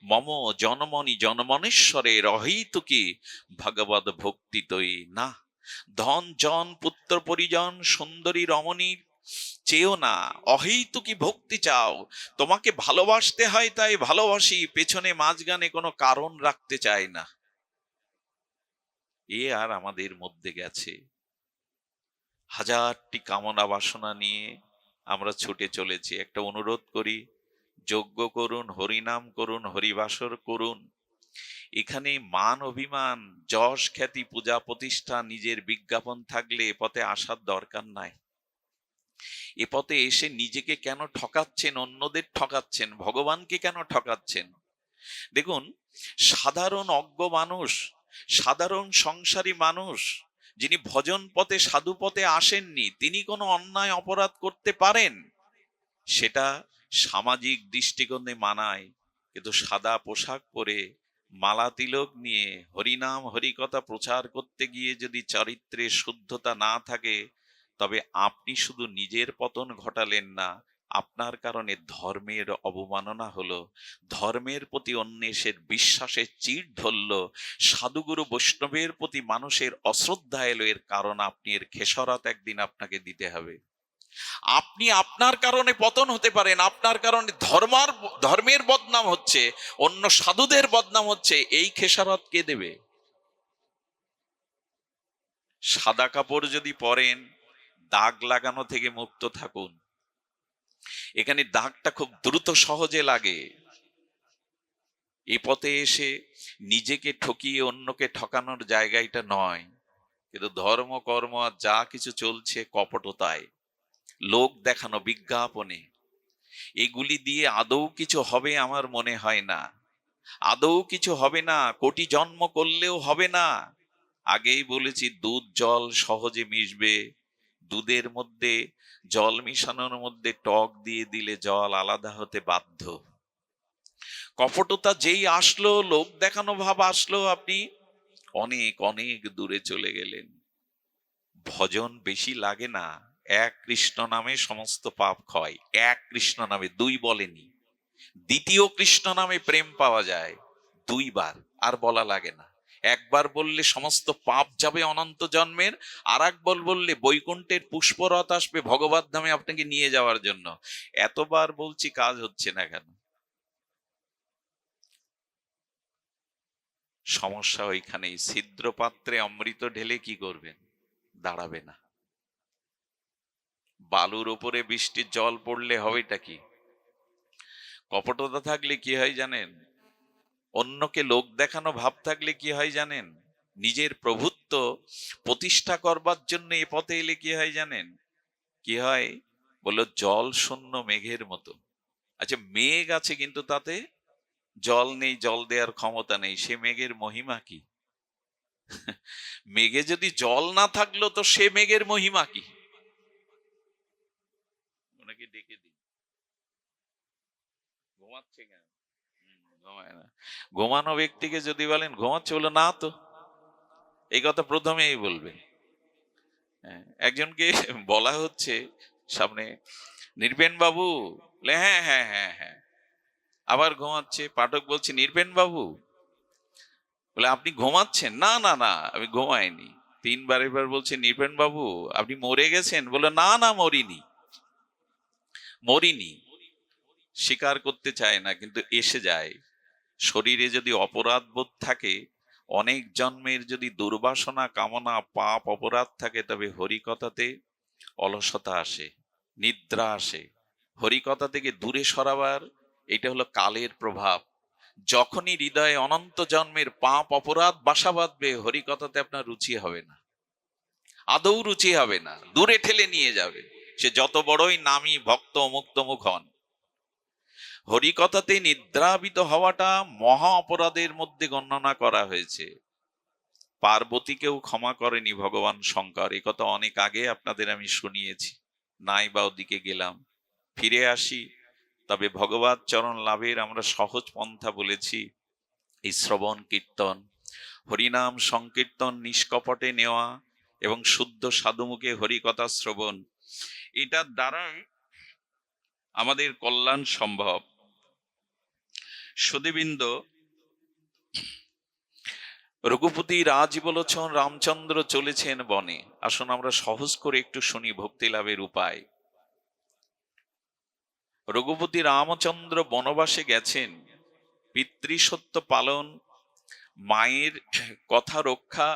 মম জনমনি জনমনেশ্বরে রহিতুকি ভগবদ ভক্তি তৈ। না, ধন জন পুত্র পরিজন সুন্দরী রমণীর চেয়েও না, অহেতুকি ভক্তি চাও। তোমাকে ভালোবাসতে হয় তাই ভালোবাসি, পেছনে মাঝখানে কোনো কারণ রাখতে চাই না। এ আর আমাদের মধ্যে গেছে। হাজারটি কামনা বাসনা নিয়ে আমরা ছুটে চলেছি। একটা অনুরোধ করি, যজ্ঞ করুন, হরিনাম করুন, হরিবাসর করুন। এখানে মান অভিমান, যশ খ্যাতি, পূজা প্রতিষ্ঠা, নিজের বিজ্ঞাপন থাকলে এ পথে আসার দরকার নাই। এ পথে এসে নিজেকে কেন ঠকাচ্ছেন, অন্যদের ঠকাচ্ছেন, ভগবানকে কেন ঠকাচ্ছেন? দেখুন, সাধারণ অজ্ঞ মানুষ, সাধারণ সংসারী মানুষ, যিনি ভজন পথে সাধু পথে আসেননি, তিনি কোনো অন্যায় অপরাধ করতে পারেন, সেটা সামাজিক দৃষ্টিকোণে মানায়। কিন্তু সাদা পোশাক পরে মালা তিলক নিয়ে হরিনাম হরিকথা প্রচার করতে গিয়ে যদি চরিত্রে শুদ্ধতা না থাকে, তবে আপনি শুধু নিজের পতন ঘটালেন না, আপনার কারণে ধর্মের অবমাননা হলো, ধর্মের প্রতি অন্বেষের বিশ্বাসের চিড় ধরল, সাধুগুরু বৈষ্ণবের প্রতি মানুষের অশ্রদ্ধা এলো। এর কারণ আপনি, এর খেসারত একদিন আপনাকে দিতে হবে। আপনি আপনার কারণে পতন হতে পারেন, আপনার কারণে ধর্মের বদনাম হচ্ছে, অন্য সাধুদের বদনাম হচ্ছে, এই খেসারত কে দেবে? সাদা কাপড় যদি পরেন, দাগ লাগানো থেকে মুক্ত থাকুন। এখানে দাগটা খুব দ্রুত সহজে লাগে। এই পথে এসে নিজেকে ঠকিয়ে অন্যকে ঠকানোর জায়গা এটা নয়। কিন্তু ধর্ম কর্ম আর যা কিছু চলছে কপটতায়, লোক দেখানো, বিজ্ঞাপনে, এগুলি দিয়ে আদৌ কিছু হবে আমার মনে হয় না। আদৌ কিছু হবে না, কোটি জন্ম করলেও হবে না। আগেই বলেছি, দুধ জল সহজে মিশবে, দুধের মধ্যে জল মিশানোর মধ্যে টক দিয়ে দিলে জল আলাদা হতে বাধ্য। কপটতা যেই আসলো, লোক দেখানো ভাব আসলো, আপনি অনেক অনেক দূরে চলে গেলেন। ভজন বেশি লাগে না। এক কৃষ্ণ নামে সমস্ত পাপ ক্ষয়। এক কৃষ্ণ নামে, দুই বলেনি। দ্বিতীয় কৃষ্ণ নামে প্রেম পাওয়া যায় দুইবার, আর বলা লাগে না। একবার বললে সমস্ত পাপ যাবে অনন্ত জন্মের, আর একবার বললে বৈকুণ্ঠের পুষ্পরথ আসবে ভগবত ধামে আপনাকে নিয়ে যাওয়ার জন্য। এতবার বলছি, কাজ হচ্ছে না কেন? সমস্যা ওইখানেই। ছিদ্র পাত্রে অমৃত ঢেলে কি করবেন? দাঁড়াবে না। বালুর ওপরে বৃষ্টির জল পড়লে হবেটা কি? কপটতা থাকলে কি হয় জানেন? অন্যকে লোক দেখানো ভাব থাকলে কি হয় জানেন? নিজের প্রভুত্ব প্রতিষ্ঠা করবার জন্য এ পথে এলে কি হয় জানেন? কি হয়? বললো জল শূন্য মেঘের মতো। আচ্ছা, মেঘ আছে কিন্তু তাতে জল নেই, জল দেওয়ার ক্ষমতা নেই, সে মেঘের মহিমা কি? মেঘে যদি জল না থাকলো তো সে মেঘের মহিমা কি? ওনাকে ডেকে দিই। ঘুমাচ্ছে কেন? ঘুমায় না। ঘুমানো ব্যক্তিকে যদি বলেন ঘুমাচ্ছে, বলে না তো, এই কথা প্রথমেই বলবে। হ্যাঁ, একজনকে বলা হচ্ছে সামনে, নির্বেণ বাবু, বলে হ্যাঁ হ্যাঁ হ্যাঁ হ্যাঁ, আবার ঘুমাচ্ছে। পাঠক বলছে নির্বেণ বাবু, বলে আপনি ঘুমাচ্ছেন? না না না, আমি ঘুমাইনি। তিনবার এবার বলছে নির্বেণ বাবু, আপনি মরে গেছেন? বলে না না, মরিনি মরিনি। স্বীকার করতে চায় না, কিন্তু এসে যায়। শরীরে যদি অপরাধ বোধ থাকে, অনেক জন্মের যদি দুর্বাসনা কামনা পাপ অপরাধ থাকে, তবে হরিকথাতে অলসতা আসে, নিদ্রা আসে। হরিকথা থেকে দূরে সরাবার এটা হলো কালের প্রভাব। যখনই হৃদয়ে অনন্ত জন্মের পাপ অপরাধ বাসা বাঁধবে, হরিকথাতে আপনার রুচি হবে না, আদৌ রুচি হবে না, দূরে ঠেলে নিয়ে যাবে। সে যত বড়ই নামী ভক্ত অমুক তমুক হন। হরিকথাতে নিদ্রাবিত হওয়াটা মহা অপরাধের মধ্যে গণনা করা হয়েছে। পার্বতীকেও ক্ষমা করেনি ভগবান শঙ্কর, এ কথা অনেক আগে আপনাদের আমি শুনিয়েছি। নাই বা ওদিকে গেলাম, ফিরে আসি। তবে ভগবত চরণ লাভের আমরা সহজ পন্থা বলেছি এই শ্রবণ কীর্তন, হরিনাম সংকীর্তন নিষ্কপটে নেওয়া এবং শুদ্ধ সাধুমুখে হরিকথা শ্রবণ, এটার দ্বারাই আমাদের কল্যাণ সম্ভব। সুধীবৃন্দ, রঘুপতি রাজবলোচন রামচন্দ্র চলেছেন বনে। আসুন আমরা সহজ করে একটু শুনি ভক্তি লাভের উপায়। রঘুপতি রামচন্দ্র বনবাসে গেছেন পিতৃসত্য পালন, মায়ের কথা রক্ষা,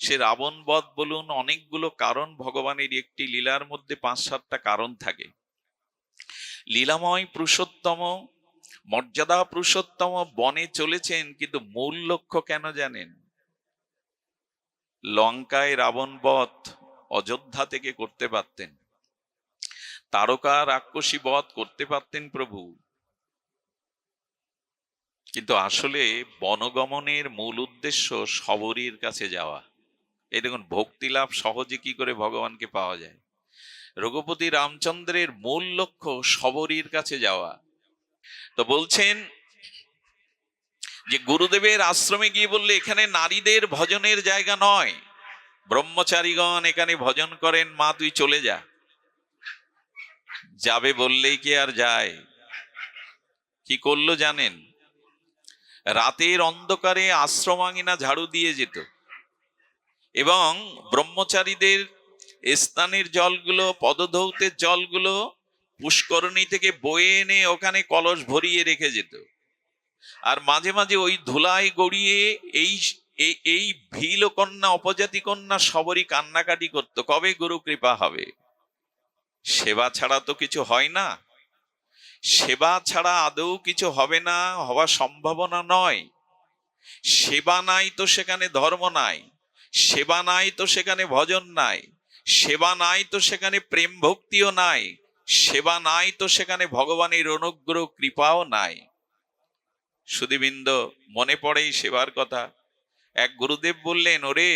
সে রাবণ বধ বলুন, অনেকগুলো কারণ। ভগবানের একটি লীলার মধ্যে 5-7টা কারণ থাকে। লীলাময় পুরুষোত্তম, মর্যাদা পুরুষোত্তম বনে চলেছেন, কিন্তু মূল লক্ষ্য কেন জানেন? লঙ্কায় রাবণ বধ অযোধ্যা থেকে করতে পারতেন, তারকা রাক্ষসী বধ করতে পারতেন প্রভু, কিন্তু আসলে বনগমনের মূল উদ্দেশ্য শবরীর কাছে যাওয়া। এই দেখুন, ভক্তি লাভ সহজে কি করে ভগবানকে পাওয়া যায়। রঘুপতি রামচন্দ্রের মূল লক্ষ্য শবরীর কাছে যাওয়া। তো বলছেন যে গুরুদেবের আশ্রমে গিয়ে বললে এখানে নারীদের ভজনের জায়গা নয়, ব্রহ্মচারীগণ এখানে ভজন করেন, মা তুই চলে যা। যাবে বললেই কি আর যায়? কি করলো জানেন? রাতের অন্ধকারে আশ্রমাঙ্গিনা ঝাড়ু দিয়ে যেত এবং ব্রহ্মচারীদের স্নানের জলগুলো, পদধৌতের জলগুলো পুষ্করণী থেকে বয়ে এনে ওখানে কলস ভরিয়ে রেখে যেত। আর মাঝে মাঝে ওই ধুলায় গড়িয়ে এই এই ভিল কন্যা, অপজাতি কন্যা সবরই কান্নাকাটি করত, কবে গুরু কৃপা হবে। সেবা ছাড়া তো কিছু হয় না, সেবা ছাড়া আদৌ কিছু হবে না, হওয়ার সম্ভাবনা নয়। সেবা নাই তো সেখানে ধর্ম নাই, সেবা নাই তো সেখানে ভজন নাই, সেবা নাই তো সেখানে প্রেম ভক্তিও নাই, সেবা নাই তো সেখানে ভগবানের অনুগ্রহ কৃপাও নাই। সুধীবৃন্দ, মনে পড়ে এই সেবার কথা। এক গুরুদেব বললেন, ওরে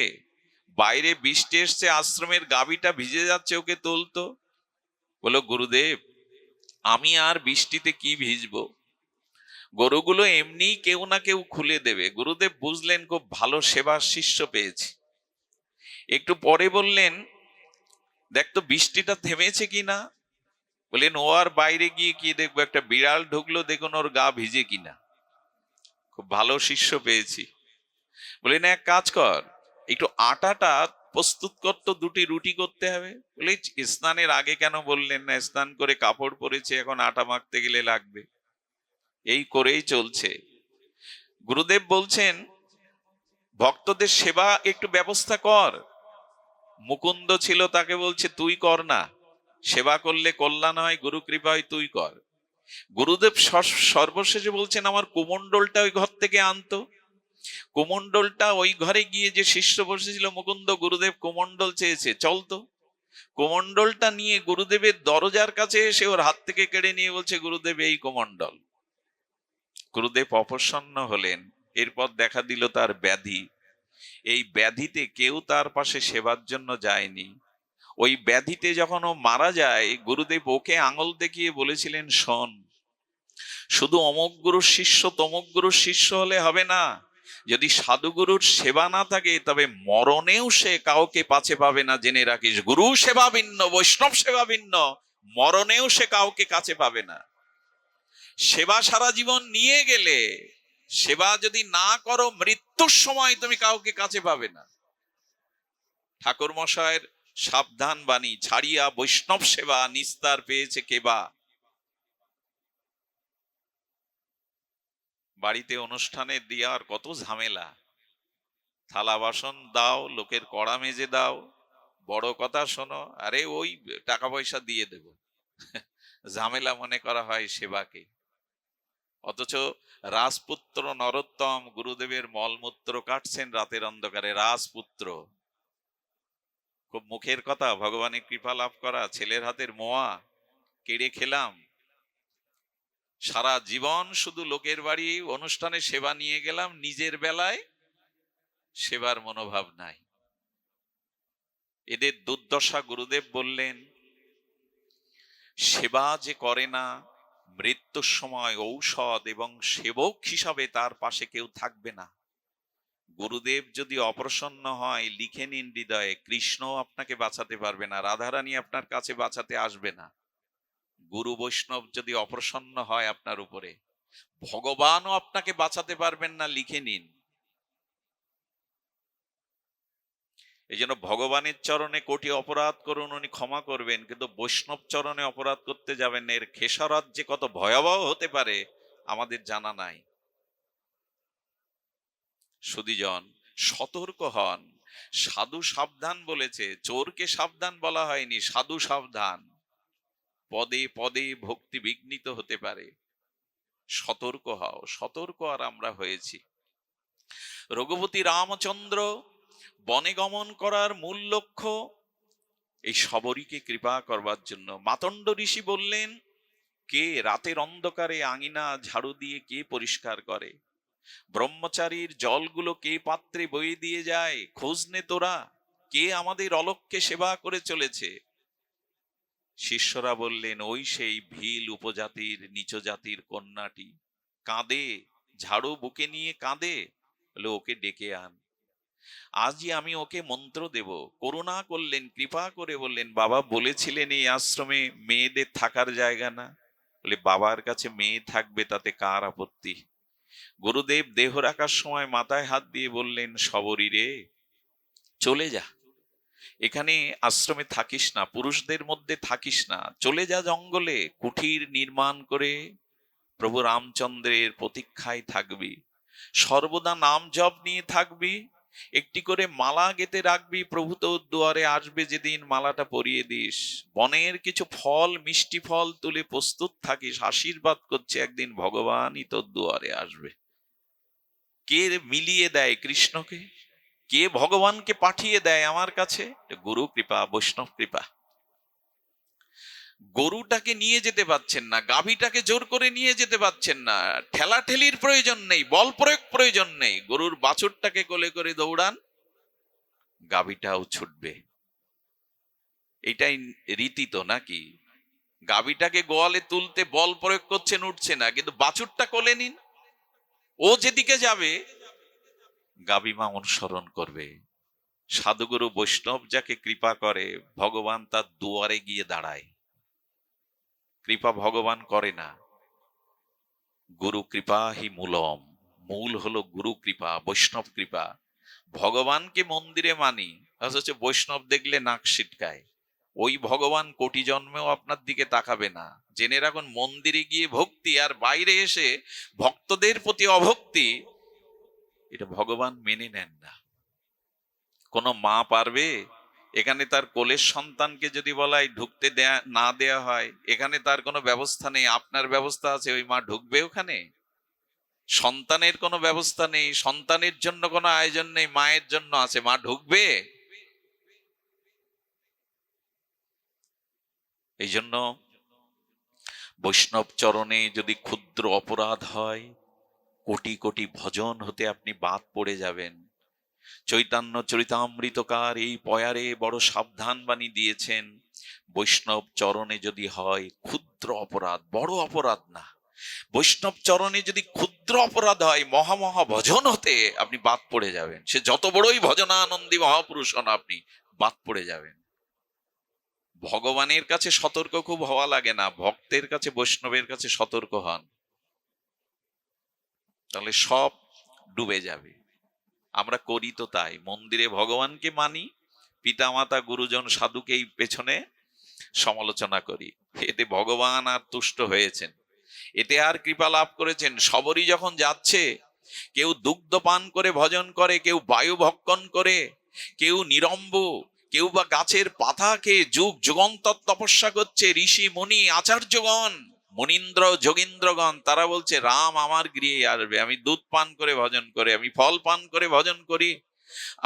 বাইরে বৃষ্টি এসছে, আশ্রমের গাভীটা ভিজে যাচ্ছে, ওকে তুলতো। বলো গুরুদেব, আমি আর বৃষ্টিতে কি ভিজবো, গরুগুলো এমনি কেউ না কেউ খুলে দেবে। গুরুদেব বুঝলেন খুব ভালো সেবার শিষ্য পেয়েছি। একটু পরে বললেন, দেখ তো বৃষ্টিটা থেমেছে কিনা। বললেন, ও আর বাইরে গিয়ে কি দেখবো, একটা বিড়াল ঢুকলো, দেখুন ওর গা ভিজে কিনা। খুব ভালো শিষ্য পেয়েছি। বললেন, এক কাজ কর, একটু আটাটা প্রস্তুত করতো, 2টি রুটি করতে হবে। বলে স্নানের আগে কেন বললেন না? স্নান করে কাপড় পরেছে, এখন আটা মাখতে গেলে লাগবে। এই করেই চলছে। গুরুদেব বলছেন, ভক্তদের সেবা একটু ব্যবস্থা কর। মুকুন্দ ছিল, তাকে বলছে তুই কর না, সেবা করলে কল্যাণ হয়, গুরু কৃপায় তুই কর। গুরুদেব সর্বশেষে বলছেন আমার কুমণ্ডলটা ওই ঘর থেকে আনতো। কুমণ্ডলটা ওই ঘরে গিয়ে যে শিষ্য বসেছিল, মুকুন্দ গুরুদেব কুমণ্ডল চেয়েছে, চলতো। কুমণ্ডলটা নিয়ে গুরুদেবের দরজার কাছে এসে ওর হাত থেকে কেড়ে নিয়ে বলছে, গুরুদেব এই কুমণ্ডল। গুরুদেব অপ্রসন্ন হলেন। এরপর দেখা দিল তার ব্যাধি। এই ব্যাধিতে কেউ তার পাশে সেবার জন্য যায়নি। ওই ব্যাধিতে যখন ও মারা যায়, গুরুদেব ওকে আঙুল দেখিয়ে বলেছিলেন, শোন, শুধু অমুক গুরুর শিষ্য তমুক গুরুর শিষ্য হলে হবে না। যদি সাধুগুরুর সেবা না থাকে তবে মরণেও সে কাউকে পাছে পাবে না, জেনে রাখিস। গুরু সেবা ভিন্ন, বৈষ্ণব সেবা ভিন্ন, মরণেও সে কাউকে কাছে পাবে না। সেবা সারা জীবন নিয়ে গেলে, সেবা যদি না করো, মৃত্যুর সময় তুমি কাউকে কাছে পাবে না। ঠাকুর মশায়ের সাবধান বাণী, ছাড়িয়া বৈষ্ণব সেবা নিস্তার পেয়েছে কেবা। বাড়িতে অনুষ্ঠানে দেওয়ার কত ঝামেলা। থালা বাসন দাও, লোকের কড়া মেজে দাও, বড় কথা শোনো, আরে ওই টাকা পয়সা দিয়ে দেব। ঝামেলা মনে করা হয় সেবাকে। অথচ রাজপুত্র নরোত্তম গুরুদেবের মলমূত্র কাটছেন রাতের অন্ধকারে। রাজপুত্র, খুব মুখের কথা, ভগবানের কৃপা লাভ করা, ছেলের হাতের মোয়া কেড়ে খেলাম। সারা জীবন শুধু লোকের বাড়ি অনুষ্ঠানে সেবা নিয়ে গেলাম, নিজের বেলায় সেবার মনোভাব নাই। এদের দুর্দশা গুরুদেব বললেন, সেবা যে করে না, মৃত্যুর সময় ঔষধ এবং সেবক হিসাবে তার পাশে কেউ থাকবে না। গুরুদেব যদি অপ্রসন্ন হয়, লিখে নিন হৃদয়ে, কৃষ্ণ আপনাকে বাঁচাতে পারবে না, রাধারানী আপনার কাছে বাঁচাতে আসবে না। গুরু বৈষ্ণব যদি অপ্রসন্ন হয় আপনার উপরে, ভগবানও আপনাকে বাঁচাতে পারবেন না, লিখে নিন। এই জন্য ভগবানের চরণে কোটি অপরাধ করুন, উনি ক্ষমা করবেন, কিন্তু বৈষ্ণব চরণে অপরাধ করতে যাবেন না। এর খেসারত যে কত ভয়াবহ হতে পারে আমাদের জানা নাই। সুধীজন, সতর্ক হন। সাধু সাবধান বলেছে, চোরকে সাবধান বলা হয়নি, সাধু সাবধান। পদে পদে ভক্তি বিঘ্নিত হতে পারে, সতর্ক হও। সতর্ক আর আমরা হয়েছি। রঘুপতি রামচন্দ্র বনে গমন করার মূল লক্ষ্য এই শবরীকে কৃপা করবার জন্য। মাতণ্ড ঋষি বললেন, কে রাতের অন্ধকারে আঙিনা ঝাড়ু দিয়ে কে পরিষ্কার করে? ব্রহ্মচারীর জলগুলো কে পাত্রে বয়ে দিয়ে যায়? খোঁজ নে তোরা, কে আমাদের অলক্ষ্যে সেবা করে চলেছে? শিষ্যরা বললেন, ওই সেই ভীল উপজাতির নিচ জাতির কন্যাটি কাঁদে, ঝাড়ু বুকে নিয়ে কাঁদে। বলে, ওকে ডেকে আন। আজই আমি ওকে মন্ত্র দেব। করুণা করলেন, কৃপা করে বললেন, বাবা বলেছিলেন এই আশ্রমে মেয়েদের থাকার জায়গা না। বলে, বাবার কাছে মেয়ে থাকবে, তাতে কার আপত্তি? গুরুদেব দেহ রাখার সময় মাথায় হাত দিয়ে বললেন, শবরী রে, চলে যা, এখানে আশ্রমে থাকিস না, পুরুষদের মধ্যে থাকিস না, চলে যা জঙ্গলে, কুঠির নির্মাণ করে প্রভু রামচন্দ্রের প্রতীক্ষায় থাকবি, সর্বদা নাম জপ নিয়ে থাকবি, একটি করে মালা গেঁথে রাখবি, প্রভু তোর দুয়ারে আসবে যেদিন মালাটা পরিয়ে দিস, বনের কিছু ফল, মিষ্টি ফল তুলে প্রস্তুত থাকিস, আশীর্বাদ করছে একদিন ভগবানই তোর দুয়ারে আসবে। কে মিলিয়ে দেয় কৃষ্ণকে, কে ভগবানকে পাঠিয়ে দেয় আমার কাছে? গুরু কৃপা, বৈষ্ণব কৃপা। গরুটাকে নিয়ে যেতে পাচ্ছেন না, গাভীটাকে জোর করে নিয়ে যেতে পাচ্ছেন না, ঠেলাঠেলির প্রয়োজন নেই, বল প্রয়োগ প্রয়োজন নেই, গরুর বাছুরটাকে কোলে করে দৌড়ান, গাভীটাও ছুটবে। এটাই রীতি তো নাকি? গাভীটাকে গোয়ালে তুলতে বল প্রয়োগ করছেন, উঠছে না, কিন্তু বাছুরটা কোলে নিন, ও যেদিকে যাবে গাভী মা অনুসরণ করবে। সাধুগুরু বৈষ্ণব যাকে কৃপা করে, ভগবান তার দুয়ারে গিয়ে দাঁড়ায়। কৃপা ভগবান করে না, গুরু কৃপা হি মূলম। মূল হলো গুরু কৃপা, বৈষ্ণব কৃপা। ভগবানকে মন্দিরে মানি, অথচ বৈষ্ণব দেখলে নাক সিটকায়। ওই ভগবান কোটি জন্মেও আপনার দিকে তাকাবে না। জেনে রাখুন, মন্দিরে গিয়ে ভক্তি আর বাইরে এসে ভক্তদের প্রতি অভক্তি, এটা ভগবান মেনে নেন না। কোন মা পারবে এখানে তার কোলের সন্তানকে যদি বলাই ঢুকতে না দেয়া হয়, এখানে তার কোনো ব্যবস্থা নেই। আপনার ব্যবস্থা আছে, ওই মা ঢুকবে ওখানে? সন্তানের কোনো ব্যবস্থা নেই, সন্তানের জন্য কোনো আয়োজন নেই, মায়ের জন্য আছে, মা ঢুকবে? এই জন্য বৈষ্ণব চরণে যদি ক্ষুদ্র অপরাধ হয়, কোটি কোটি ভজন হতে আপনি বাদ পড়ে যাবেন। চৈতন্য চরিতামৃতকার এই পয়ারে বড় সাবধান বাণী দিয়েছেন, বৈষ্ণব চরণে যদি হয় ক্ষুদ্র অপরাধ, বড় অপরাধ না, বৈষ্ণব চরণে যদি ক্ষুদ্র অপরাধ হয়, মহা ভজন হতে আপনি বাদ পড়ে যাবেন। সে যত বড়ই ভজনানন্দী মহাপুরুষ হন, আপনি বাদ পড়ে যাবেন। ভগবানের কাছে সতর্ক খুব হওয়া লাগে না, ভক্তের কাছে, বৈষ্ণবের কাছে সতর্ক হন, তাহলে সব ডুবে যাবে। আমরা করি তো তাই, মন্দিরে ভগবানকে মানি, পিতামাতা গুরুজন সাধুকেই পেছনে সমালোচনা করি। এতে ভগবান আর তুষ্ট হয়েছেন, এতে আর কৃপা লাভ করেছেন? সবরই যখন যাচ্ছে, কেউ দুগ্ধ পান করে ভজন করে, কেউ বায়ু ভক্ষণ করে, কেউ নিরম্ব, কেউ বা গাছের পাতা খেয়ে যুগ যুগান্তর তপস্যা করছে। ঋষি মুনি আচার্যগণ, মুনীন্দ্র যোগীন্দ্রগণ, তারা বলছে রাম আমার গৃহে আসবে, আমি দুধ পান করে ভজন করে, আমি ফল পান করে ভজন করি,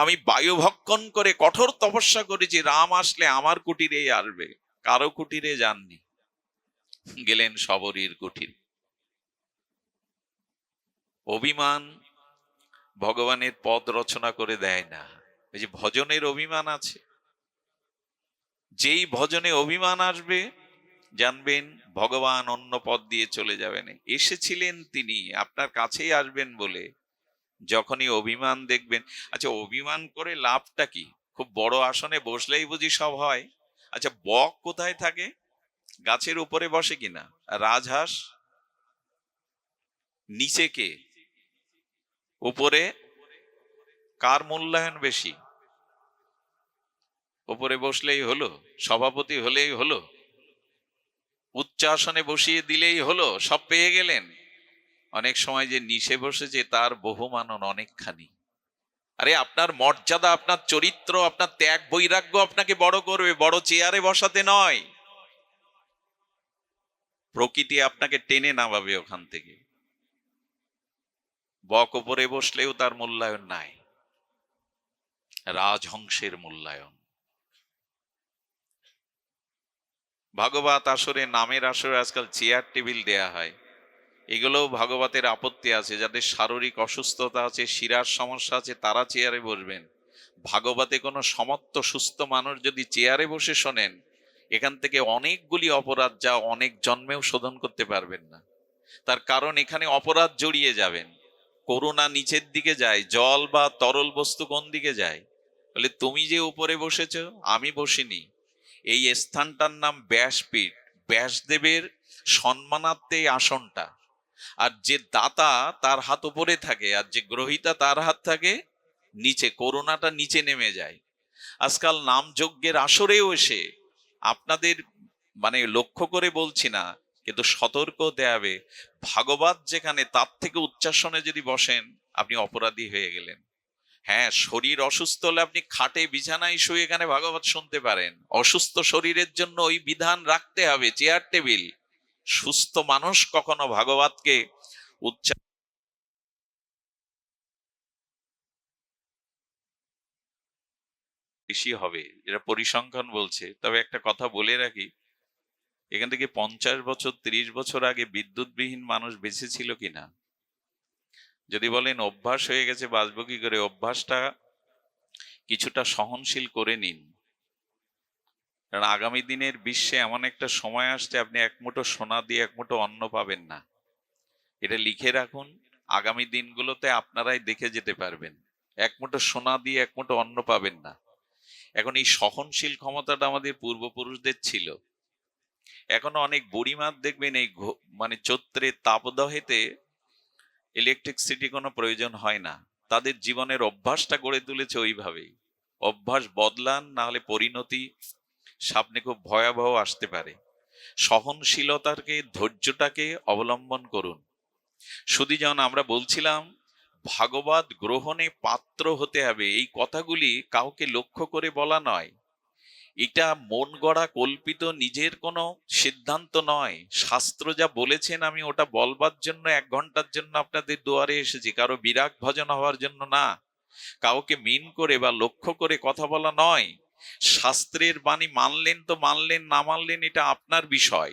আমি বায়ু ভক্ষণ করে কঠোর তপস্যা করেছি, রাম আসলে আমার কুটিরেই আসবে। কারো কুটিরে যাননি, গেলেন সবরীর কুটির। অভিমান ভগবানের পদ রচনা করে দেয় না। এই যে ভজনের অভিমান আছে, যেই ভজনে অভিমান আসবে, জানবেন ভগবান অন্য পদ দিয়ে চলে যাবেন। এসেছিলেন তিনি আপনার কাছেই আসবেন বলে, যখনই অভিমান দেখবেন। আচ্ছা, অভিমান করে লাভটা কি? খুব বড় আসনে বসলেই বুঝি সব হয়? আচ্ছা, বক কোথায় থাকে? গাছের উপরে বসে কিনা? রাজহাঁস নিচে কে? উপরে কার মূল্যায়ন বেশি? উপরে বসলেই হলো, সভাপতি হলেই হলো, উচ্চ আসনে বসিয়ে দিলেই হলো, সব পেয়ে গেলেন? অনেক সময় যে নিচে বসেছে তার বহুমানন অনেকখানি। আরে আপনার মর্যাদা, আপনার চরিত্র, আপনার ত্যাগ বৈরাগ্য আপনাকে বড় করবে, বড় চেয়ারে বসাতে নয়। প্রকৃতি আপনাকে টেনে নামাবে ওখান থেকে। বক উপরে বসলেও তার মূল্যায়ন নাই, রাজহংসের মূল্যায়ন। ভাগবত আসরে, নামের আসরে আজকাল চেয়ার টেবিল দেয়া হয়, এগুলোও ভাগবতের আপত্তি আছে। যাদের শারীরিক অসুস্থতা আছে, শিরার সমস্যা আছে, তারা চেয়ারে বসবেন। ভাগবতে কোনো সমর্থ সুস্থ মানুষ যদি চেয়ারে বসে শোনেন, এখান থেকে অনেকগুলি অপরাধ যা অনেক জন্মেও শোধন করতে পারবেন না। তার কারণ এখানে অপরাধ জড়িয়ে যাবেন। করুণা নিচের দিকে যায়, জল বা তরল বস্তু কোন দিকে যায়? বলে তুমি যে উপরে বসেছ, আমি বসিনি। এই স্থানটার নাম ব্যাসপীঠ, ব্যাসদেবের সম্মানার্থে এই আসনটা। আর যে দাতা তার হাত উপরে থাকে, আর যে গ্রহিতা তার হাত থাকে নিচে, করুণাটা নিচে নেমে যায়। আজকাল নাম যজ্ঞের আসরেও এসে আপনাদের, মানে লক্ষ্য করে বলছি না, কিন্তু সতর্ক দেয়াবে, ভাগবত যেখানে, তার থেকে উচ্চাসনে যদি বসেন, আপনি অপরাধী হয়ে গেলেন। হ্যাঁ, শরীর অসুস্থ হলে আপনি খাটে বিছানায় শুয়ে এখানে ভাগবত শুনতে পারেন। অসুস্থ শরীরের জন্য ওই বিধান রাখতে হবে, চেয়ার টেবিল। সুস্থ মানুষ কখনো ভাগবতকে উচ্চারণ বেশি হবে, এটা পরিসংখ্যান বলছে। তবে একটা কথা বলে রাখি, এখান থেকে 50 বছর 30 বছর আগে বিদ্যুৎবিহীন মানুষ বেঁচে ছিল কিনা? যদি বলেন অভ্যাস হয়ে গেছে, বাঁচবো কি করে? অভ্যাসটা কিছুটা সহনশীল করে নিন, কারণ আগামী দিনের বিশ্বে এমন একটা সময় আসছে, আপনি এক মুঠো সোনা দিয়ে এক মুঠো অন্ন পাবেন না। এটা লিখে রাখুন, আগামী দিনগুলোতে আপনারাই দেখে যেতে পারবেন, এক মুঠো সোনা দিয়ে এক মুঠো অন্ন পাবেন না। এখন এই সহনশীল ক্ষমতাটা আমাদের পূর্বপুরুষদের ছিল। এখনো অনেক বুড়িমার দেখবেন এই মানে চৈত্রের তাপদহেতে ইলেকট্রিসিটি কোনো প্রয়োজন হয় না, তাদের জীবনের অভ্যাসটা গড়ে তুলেছে ওইভাবেই। অভ্যাস বদলান, না হলে পরিণতি সামনে খুব ভয়াবহ আসতে পারে। সহনশীলতাকে, ধৈর্যটাকে অবলম্বন করুন। শুধু যেমন আমরা বলছিলাম, ভাগবত গ্রহণে পাত্র হতে হবে, এই কথাগুলি কাউকে লক্ষ্য করে বলা নয়, এটা মন গড়া কল্পিত নিজের কোনো সিদ্ধান্ত নয়। শাস্ত্র যা বলেছেন আমি ওটা বলবার জন্য 1 ঘন্টার জন্য আপনাদের দুয়ারে এসেছি, কারো বিরাগ ভজন হওয়ার জন্য না, কাউকে মিন করে বা লক্ষ্য করে কথা বলা নয়। শাস্ত্রের বাণী মানলেন তো মানলেন, না মানলেন এটা আপনার বিষয়,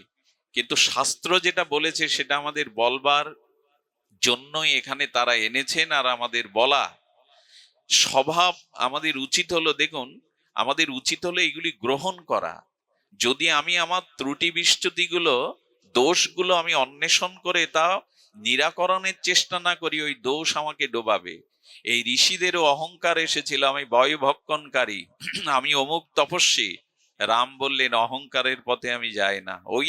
কিন্তু শাস্ত্র যেটা বলেছে সেটা আমাদের বলবার জন্যই এখানে তারা এনেছেন। আর আমাদের বলা স্বভাব আমাদের উচিত হলো, দেখুন আমাদের উচিত হলো এগুলি গ্রহণ করা। যদি আমি আমার ত্রুটি বিচ্যুতিগুলো, দোষগুলো আমি অন্বেষণ করে তা নিরাকরণের চেষ্টা না করি, ওই দোষ আমাকে ডোবাবে। এই ঋষিদেরও অহংকার এসেছিল, আমি বয়ভক্ষণকারী, আমি অমুক তপস্বী। রাম বললেন অহংকারের পথে আমি যাই না। ওই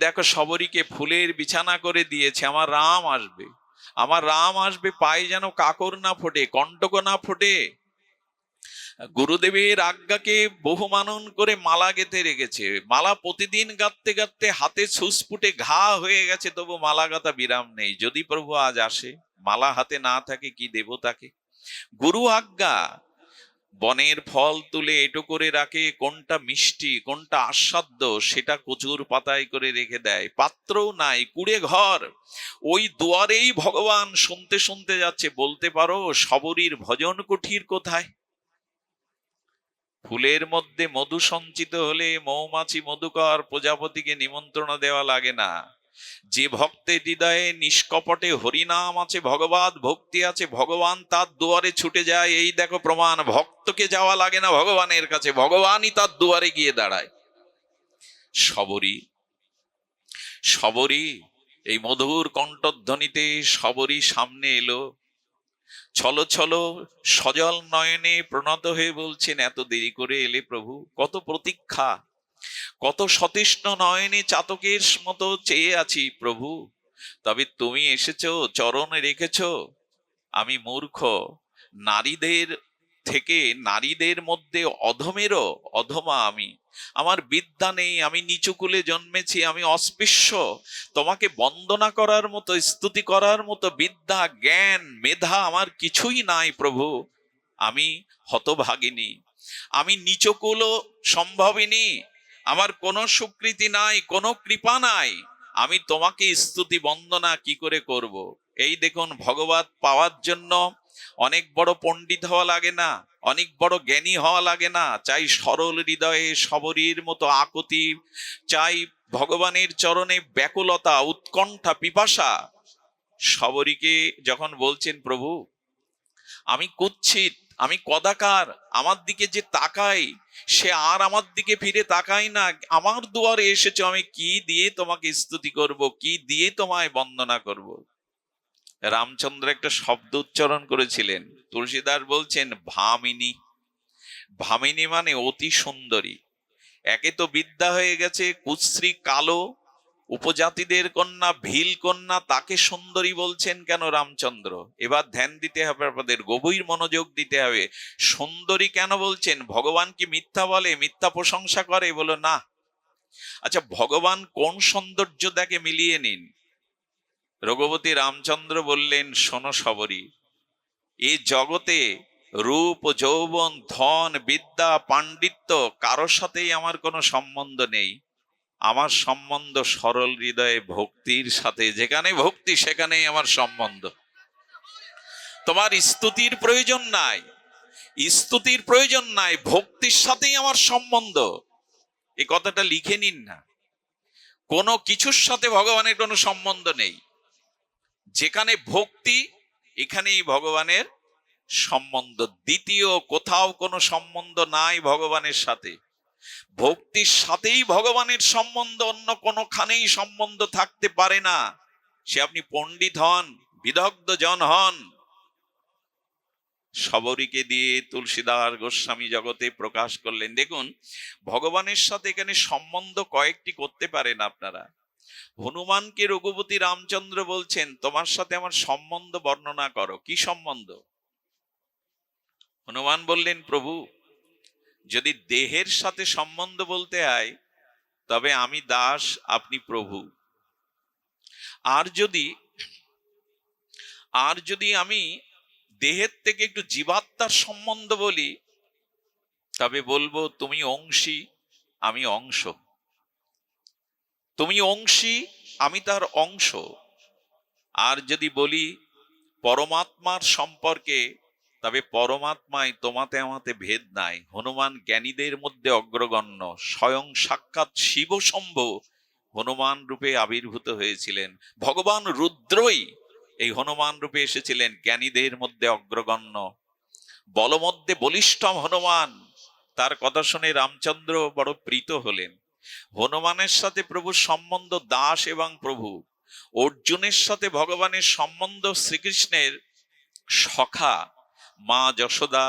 দেখো শবরীকে ফুলের বিছানা করে দিয়েছে, আমার রাম আসবে, আমার রাম আসবে, পায়ে যেন কাকর না ফোটে, কণ্টক না ফোটে। গুরুদেবের আজ্ঞাকে বহু মানন করে মালা গেঁথে রেখেছে, মালা প্রতিদিন গাঁথতে গাঁথতে হাতে ছুঁচফুটে ঘা হয়ে গেছে, তবু মালা গাঁথা বিরাম নেই। যদি প্রভু আজ আসে, মালা হাতে না থাকে কি দেব তাকে? গুরু আজ্ঞা। বনের ফল তুলে এটো করে রাখে, কোনটা মিষ্টি কোনটা আস্বাদ্য সেটা কচুর পাতায় করে রেখে দেয়, পাত্রও নাই, কুড়ে ঘর। ওই দুয়ারেই ভগবান শুনতে শুনতে যাচ্ছে। বলতে পারো শবরীর ভজন কুঠির কোথায়? ফুলের মধ্যে মধু সঞ্চিত হলে মৌমাছি মধুকর, প্রজাপতিকে নিমন্ত্রণ দেওয়া লাগে না। যে ভক্তের হৃদয়ে নিষ্কপটে হরিনাম আছে, ভগবত ভক্তি আছে, ভগবান তার দুয়ারে ছুটে যায়। এই দেখো প্রমাণ, ভক্তকে যাওয়া লাগে না ভগবানের কাছে, ভগবানই তার দুয়ারে গিয়ে দাঁড়ায়। শবরী, শবরী, এই মধুর কণ্ঠধ্বনিতে শবরী সামনে এলো। ছলো ছলো সজল নয়নে প্রণত হয়ে বলছেন, এত দেরি করে এলে প্রভু, কত প্রতীক্ষা, কত সতৃষ্ণ নয়নে চাতকের মতো চেয়ে আছি প্রভু, তবে তুমি এসেছো, চরণে রেখেছো। আমি মূর্খ, নারীদের থেকে, নারীদের মধ্যে অধমেরও অধমা আমি, আমার বিদ্যা নেই, আমি নিচু কুলে জন্মেছি, আমি অস্পৃশ্য। তোমাকে বন্দনা করার মতো, স্তুতি করার মতো বিদ্যা জ্ঞান মেধা আমার কিছুই নাই প্রভু। আমি হতভাগিনী, আমি নিচকুল সম্ভবিনী, আমার কোনো স্বীকৃতি নাই, কোনো কৃপা নাই, আমি তোমাকে স্তুতি বন্দনা কি করে করব? এই দেখুন, ভগবত পাওয়ার জন্য অনেক বড় পণ্ডিত হওয়া লাগে না, অনেক বড় জ্ঞানী হওয়া লাগে না, চাই সরল হৃদয়ে শবরীর মতো আকুতি, চাই ভগবানের চরণে ব্যাকুলতা, উৎকণ্ঠা, পিপাসা। শবরীকে যখন বলছেন প্রভু আমি কুৎসিত, আমি কদাকার, আমার দিকে যে তাকায় সে আর আমার দিকে ফিরে তাকায় না, আমার দুয়ারে এসেছো, আমি কি দিয়ে তোমাকে স্তুতি করব, কি দিয়ে তোমায় বন্দনা করব? রামচন্দ্র একটা শব্দ উচ্চারণ করেছিলেন, তুলসীদাস বলছেন ভামিনী। ভামিনী মানে অতি সুন্দরী। একে তো বিদ্যা হয়ে গেছে, কুশ্রী কালো উপজাতিদের কন্যা, ভিল কন্যা, তাকে সুন্দরী বলছেন কেন রামচন্দ্র? এবার ধ্যান দিতে হবে, আপনাদের গভীর মনোযোগ দিতে হবে। সুন্দরী কেন বলছেন? ভগবান কি মিথ্যা বলে, মিথ্যা প্রশংসা করে? বলো না। আচ্ছা, ভগবান কোন সৌন্দর্য দেখে মিলিয়ে নিন। রঘুপতি রামচন্দ্র বললেন, শোনো শবরী, এই জগতে রূপ, যৌবন, ধন, বিদ্যা, পাণ্ডিত্য কারোর সাথেই আমার কোনো সম্বন্ধ নেই। আমার সম্বন্ধ সরল হৃদয়ে ভক্তির সাথে, যেখানে ভক্তি সেখানেই আমার সম্বন্ধ। তোমার স্তুতির প্রয়োজন নাই, স্তুতির প্রয়োজন নাই, ভক্তির সাথেই আমার সম্বন্ধ। এই কথাটা লিখে নিন না। কোনো কিছুর সাথে ভগবানের কোনো সম্বন্ধ নেই, যেখানে ভক্তি এখানেই ভগবানের সম্বন্ধ। দ্বিতীয় কোথাও কোনো সম্বন্ধ নাই ভগবানের সাথে। ভক্তির সাথেই ভগবানের সম্বন্ধ, অন্য কোনোখানেই সম্বন্ধ থাকতে পারে না। সে আপনি পণ্ডিত হন, বিদগ্ধ জন হন। শবরীকে দিয়ে তুলসীদাস গোস্বামী জগতে প্রকাশ করলেন। দেখুন, ভগবানের সাথে এখানে সম্বন্ধ কয়েকটি করতে পারেন আপনারা। হনুমানকে রঘুপতি রামচন্দ্র বলছেন, তোমার সাথে আমার সম্বন্ধ বর্ণনা করো। কি সম্বন্ধ? হনুমান বললেন, প্রভু যদি দেহের সাথে সম্বন্ধ বলতে হয় তবে আমি দাস, আপনি প্রভু। আর যদি আমি দেহের থেকে একটু জীবাত্মার সম্বন্ধ বলি তবে বলবো তুমি অংশী, আমি অংশ। তুমি অংশী, আমি তার অংশ। আর যদি বলি পরমাত্মার সম্পর্কে, তবে পরমাত্মায় তোমাতে আমাতে ভেদ নাই। হনুমান জ্ঞানীদের মধ্যে অগ্রগণ্য, স্বয়ং সাক্ষাৎ শিব শম্ভ হনুমান রূপে আবির্ভূত হয়েছিলেন। ভগবান রুদ্রই এই হনুমান রূপে এসেছিলেন, জ্ঞানীদের মধ্যে অগ্রগণ্য। বলমধ্যে বলিষ্ঠম হনুমান, তার কথা শুনে রামচন্দ্র বড় প্রীত হলেন। হনুমানের সাথে প্রভুর সম্বন্ধ দাস এবং প্রভু। অর্জুনের সাথে ভগবানের সম্বন্ধ শ্রীকৃষ্ণের সখা। মা যশোদা,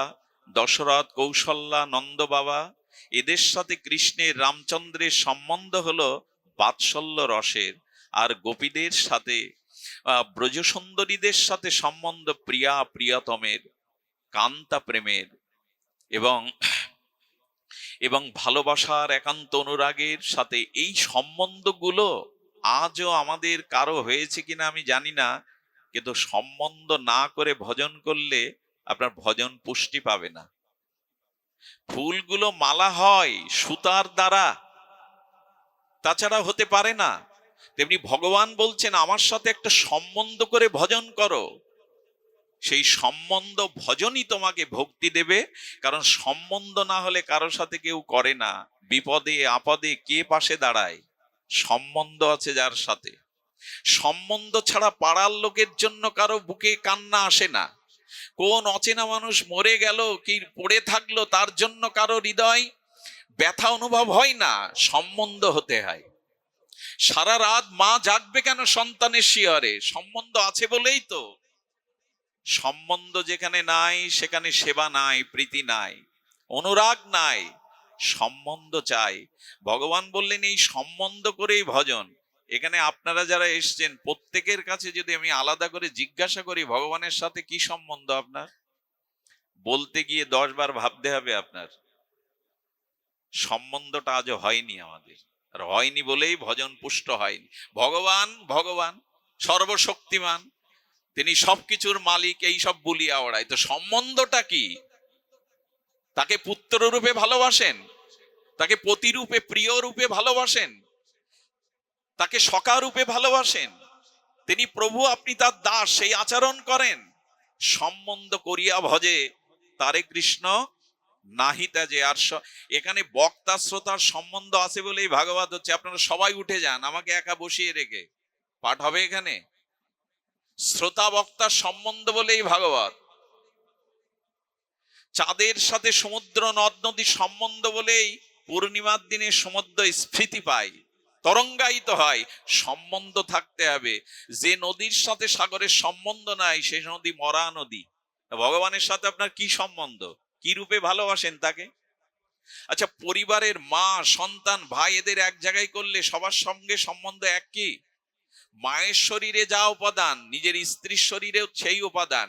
দশরথ, কৌশল্যা, নন্দ বাবা, এদের সাথে কৃষ্ণের রামচন্দ্রের সম্বন্ধ হলো বাৎসল্য রসের। আর গোপীদের সাথে ব্রজসুন্দরীদের সাথে সম্বন্ধ প্রিয়া প্রিয়তমের, কান্তা প্রেমের এবং এবং ভালোবাসার একান্ত অনুরাগের সাথে। এই সম্বন্ধগুলো আজও আমাদের কারো হয়েছে কিনা আমি জানি না, কিন্তু সম্বন্ধ না করে ভজন করলে আপনার ভজন পুষ্টি পাবে না। ফুলগুলো মালা হয় সুতার দ্বারা, তাছাড়া হতে পারে না। তেমনি ভগবান বলছেন আমার সাথে একটা সম্বন্ধ করে ভজন করো। সেই সম্বন্ধ ভজনই তোমাকে ভক্তি দেবে। কারণ সম্বন্ধ না হলে কারোর সাথে কেউ করে না। বিপদে আপদে কে পাশে দাঁড়ায়? সম্বন্ধ আছে যার সাথে। সম্বন্ধ ছাড়া পাড়ার লোকের জন্য কারো বুকে কান্না আসে না। কোন অচেনা মানুষ মরে গেল কি পড়ে থাকলো, তার জন্য কারো হৃদয় ব্যথা অনুভব হয় না। সম্বন্ধ হতে হয়। সারা রাত মা জাগবে কেন সন্তানের শিয়রে? সম্বন্ধ আছে বলেই তো। সম্বন্ধ যেখানে নাই সেখানে সেবা নাই, প্রীতি নাই, অনুরাগ নাই। সম্বন্ধ চাই। ভগবান বললেন এই সম্বন্ধ করেই ভজন। এখানে আপনারা যারা এসছেন প্রত্যেকের কাছে যদি আমি আলাদা করে জিজ্ঞাসা করি ভগবানের সাথে কি সম্বন্ধ আপনার, বলতে গিয়ে 10 বার ভাবতে হবে আপনার। সম্বন্ধটা আজও হয়নি আমাদের, আর হয়নি বলেই ভজন পুষ্ট হয়নি। ভগবান ভগবান সর্বশক্তিমান, তিনি সবকিছুর মালিক, এই সব বলিয়া ওড়ায়। তো সম্বন্ধটা কি? তাকে পুত্র রূপে ভালোবাসেন, তাকে পতি রূপে প্রিয় রূপে ভালোবাসেন, তাকে সখা রূপে ভালোবাসেন। তিনি প্রভু, আপনি তার দাস, সেই আচরণ করেন। সম্বন্ধ করিয়া ভজে তারে কৃষ্ণ নাহিতা যে। আর এখানে বক্তা শ্রোতার সম্বন্ধ আছে বলেই ভাগবত হচ্ছে। আপনারা সবাই উঠে যান, আমাকে একা বসিয়ে রেখে পাঠ হবে এখানে। শ্রোতা বক্তার সম্বন্ধ বলেই ভাগবত। চাঁদের সাথে সমুদ্র নদ নদীর সম্বন্ধ বলেই পূর্ণিমার দিনে সমুদ্র স্ফীতি পায়, তরঙ্গায়িত হয়। সম্বন্ধ থাকতে হবে। যে নদীর সাথে সাগরের সম্বন্ধ নাই সে নদী মরা নদী। ভগবানের সাথে আপনার কি সম্বন্ধ? কি রূপে ভালোবাসেন তাকে? আচ্ছা, পরিবারের মা, সন্তান, ভাই এদের এক জায়গায় করলে সবার সঙ্গে সম্বন্ধ এক কি? মায়ের শরীরে যা উপাদান নিজের স্ত্রীর শরীরেও সেই উপাদান।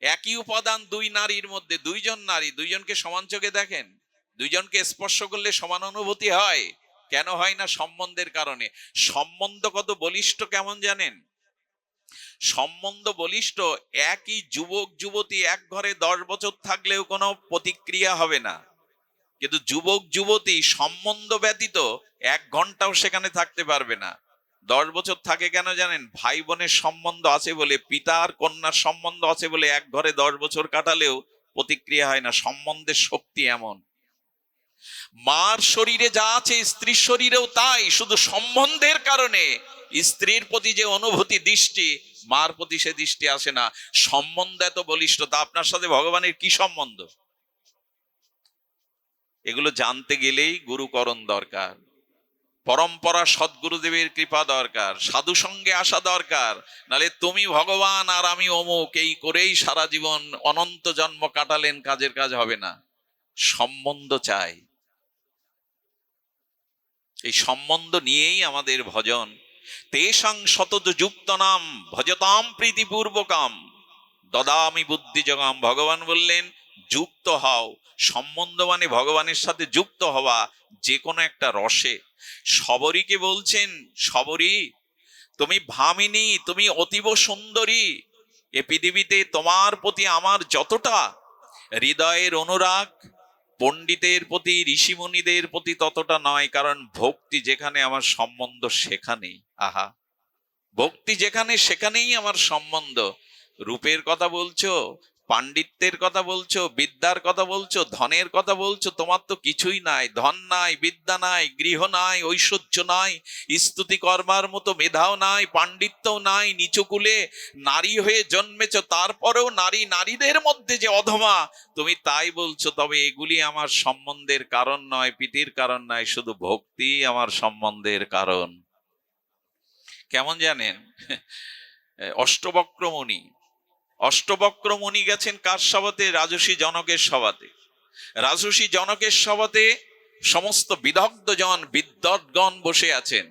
একই উপাদান দুই নারীর মধ্যে, দুইজন নারী, দুইজনকে সমান চোখে দেখেন, দুইজনকে স্পর্শ করলে সমান অনুভূতি হয়। কেন হয় না? সম্বন্ধের কারণে। সম্বন্ধ কত বলিষ্ঠ কেমন জানেন? সম্বন্ধ বলিষ্ঠ। একই যুবক যুবতী এক ঘরে 10 বছর থাকলেও কোনো প্রতিক্রিয়া হবে না, কিন্তু যুবক যুবতী সম্বন্ধ ব্যতীত 1 ঘন্টাও সেখানে থাকতে পারবে না। 10 বছর থাকে কেন জানেন? ভাই বোনের সম্বন্ধ আছে বলে, পিতার কন্যার সম্বন্ধ আছে বলে এক ঘরে 10 বছর কাটালেও প্রতিক্রিয়া হয় না। সম্বন্ধের শক্তি এমন। মার শরীরে যা আছে স্ত্রীর শরীরেও তাই, শুধু সম্বন্ধের কারণে স্ত্রীর প্রতি যে অনুভূতি, দৃষ্টি, মার প্রতি সে দৃষ্টি আসে না। সম্বন্ধ এত বলিষ্ঠ। তা আপনার সাথে ভগবানের কি সম্বন্ধ? এগুলো জানতে গেলেই গুরুকরণ দরকার, পরম্পরা সদ্গুরুদেবের কৃপা দরকার, সাধু সঙ্গে আসা দরকার। নালে তুমি ভগবান আর আমি অমুক এই করেই সারা জীবন অনন্ত জন্ম কাটালেন, কাজের কাজ হবে না। সম্বন্ধ চাই। এই সম্বন্ধ নিয়েই আমাদের ভজন। তেষাং শতত যুক্ত নাম ভজতাম প্রীতিপূর্বকাম দদামি বুদ্ধি জগাম। ভগবান বললেন যুক্ত হও। সম্বন্ধ মানে ভগবানের সাথে যুক্ত হওয়া, যে কোনো একটা রসে। শবরীকে বলছেন, শবরী তুমি ভামিনী, তুমি অতীব সুন্দরী। এ পৃথিবীতে তোমার প্রতি আমার যতটা হৃদয়ের অনুরাগ, পণ্ডিতের প্রতি, ঋষিমুনিদের প্রতি ততটা নয়, কারণ ভক্তি যেখানে আমার সম্বন্ধ সেখানেই। আহা, ভক্তি যেখানে সেখানেই আমার সম্বন্ধ। রূপের কথা বলছো, পাণ্ডিত্যের কথা বলছো, বিদ্যার কথা বলছো, ধনের কথা বলছো, তোমার তো কিছুই নাই। ধন নাই, বিদ্যা নাই, গৃহ নাই, ঐশ্বর্য নাই, স্তুতি করবার মতো মেধাও নাই, পাণ্ডিত্যও নাই, নিচুকুলে নারী হয়ে জন্মেছ, তারপরেও নারী নারীদের মধ্যে যে অধমা, তুমি তাই বলছো। তবে এগুলি আমার সম্বন্ধের কারণ নয়, প্রীতির কারণ নয়, শুধু ভক্তি আমার সম্বন্ধের কারণ। কেমন জানেন? অষ্টবক্র মুনি, অষ্টবক্র মুনি গেছেন কার সভাতে? রাজর্ষি জনকের সভাতে। রাজর্ষি জনকের সভাতে সমস্ত বিদগ্ধ জন, বিদ্বৎগণ বসে আছেন।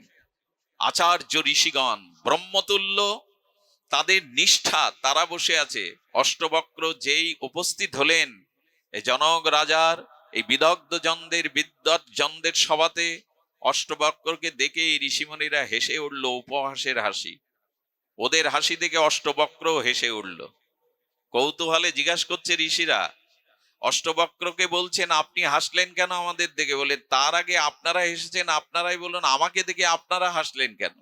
আচার্য ঋষিগণ, ব্রহ্মতুল্য তাদের নিষ্ঠা, তারা বসে আছে। অষ্টবক্র যেই উপস্থিত হলেন এই জনক রাজার এই বিদগ্ধ জনদের, বিদ্বৎ জনদের সভাতে, অষ্টবক্রকে দেখে ঋষিমুনিরা হেসে উঠল, উপহাসের হাসি। ওদের হাসি দেখে অষ্টবক্র হেসে উঠল। কৌতূহলে জিজ্ঞাসা করছে ঋষিরা, অষ্টবক্রকে বলছেন, আপনি হাসলেন কেন আমাদের দেখে? বলে, তার আগে আপনারা হেসেছেন, আপনারাই বলুন আমাকে দেখে আপনারা হাসলেন কেন?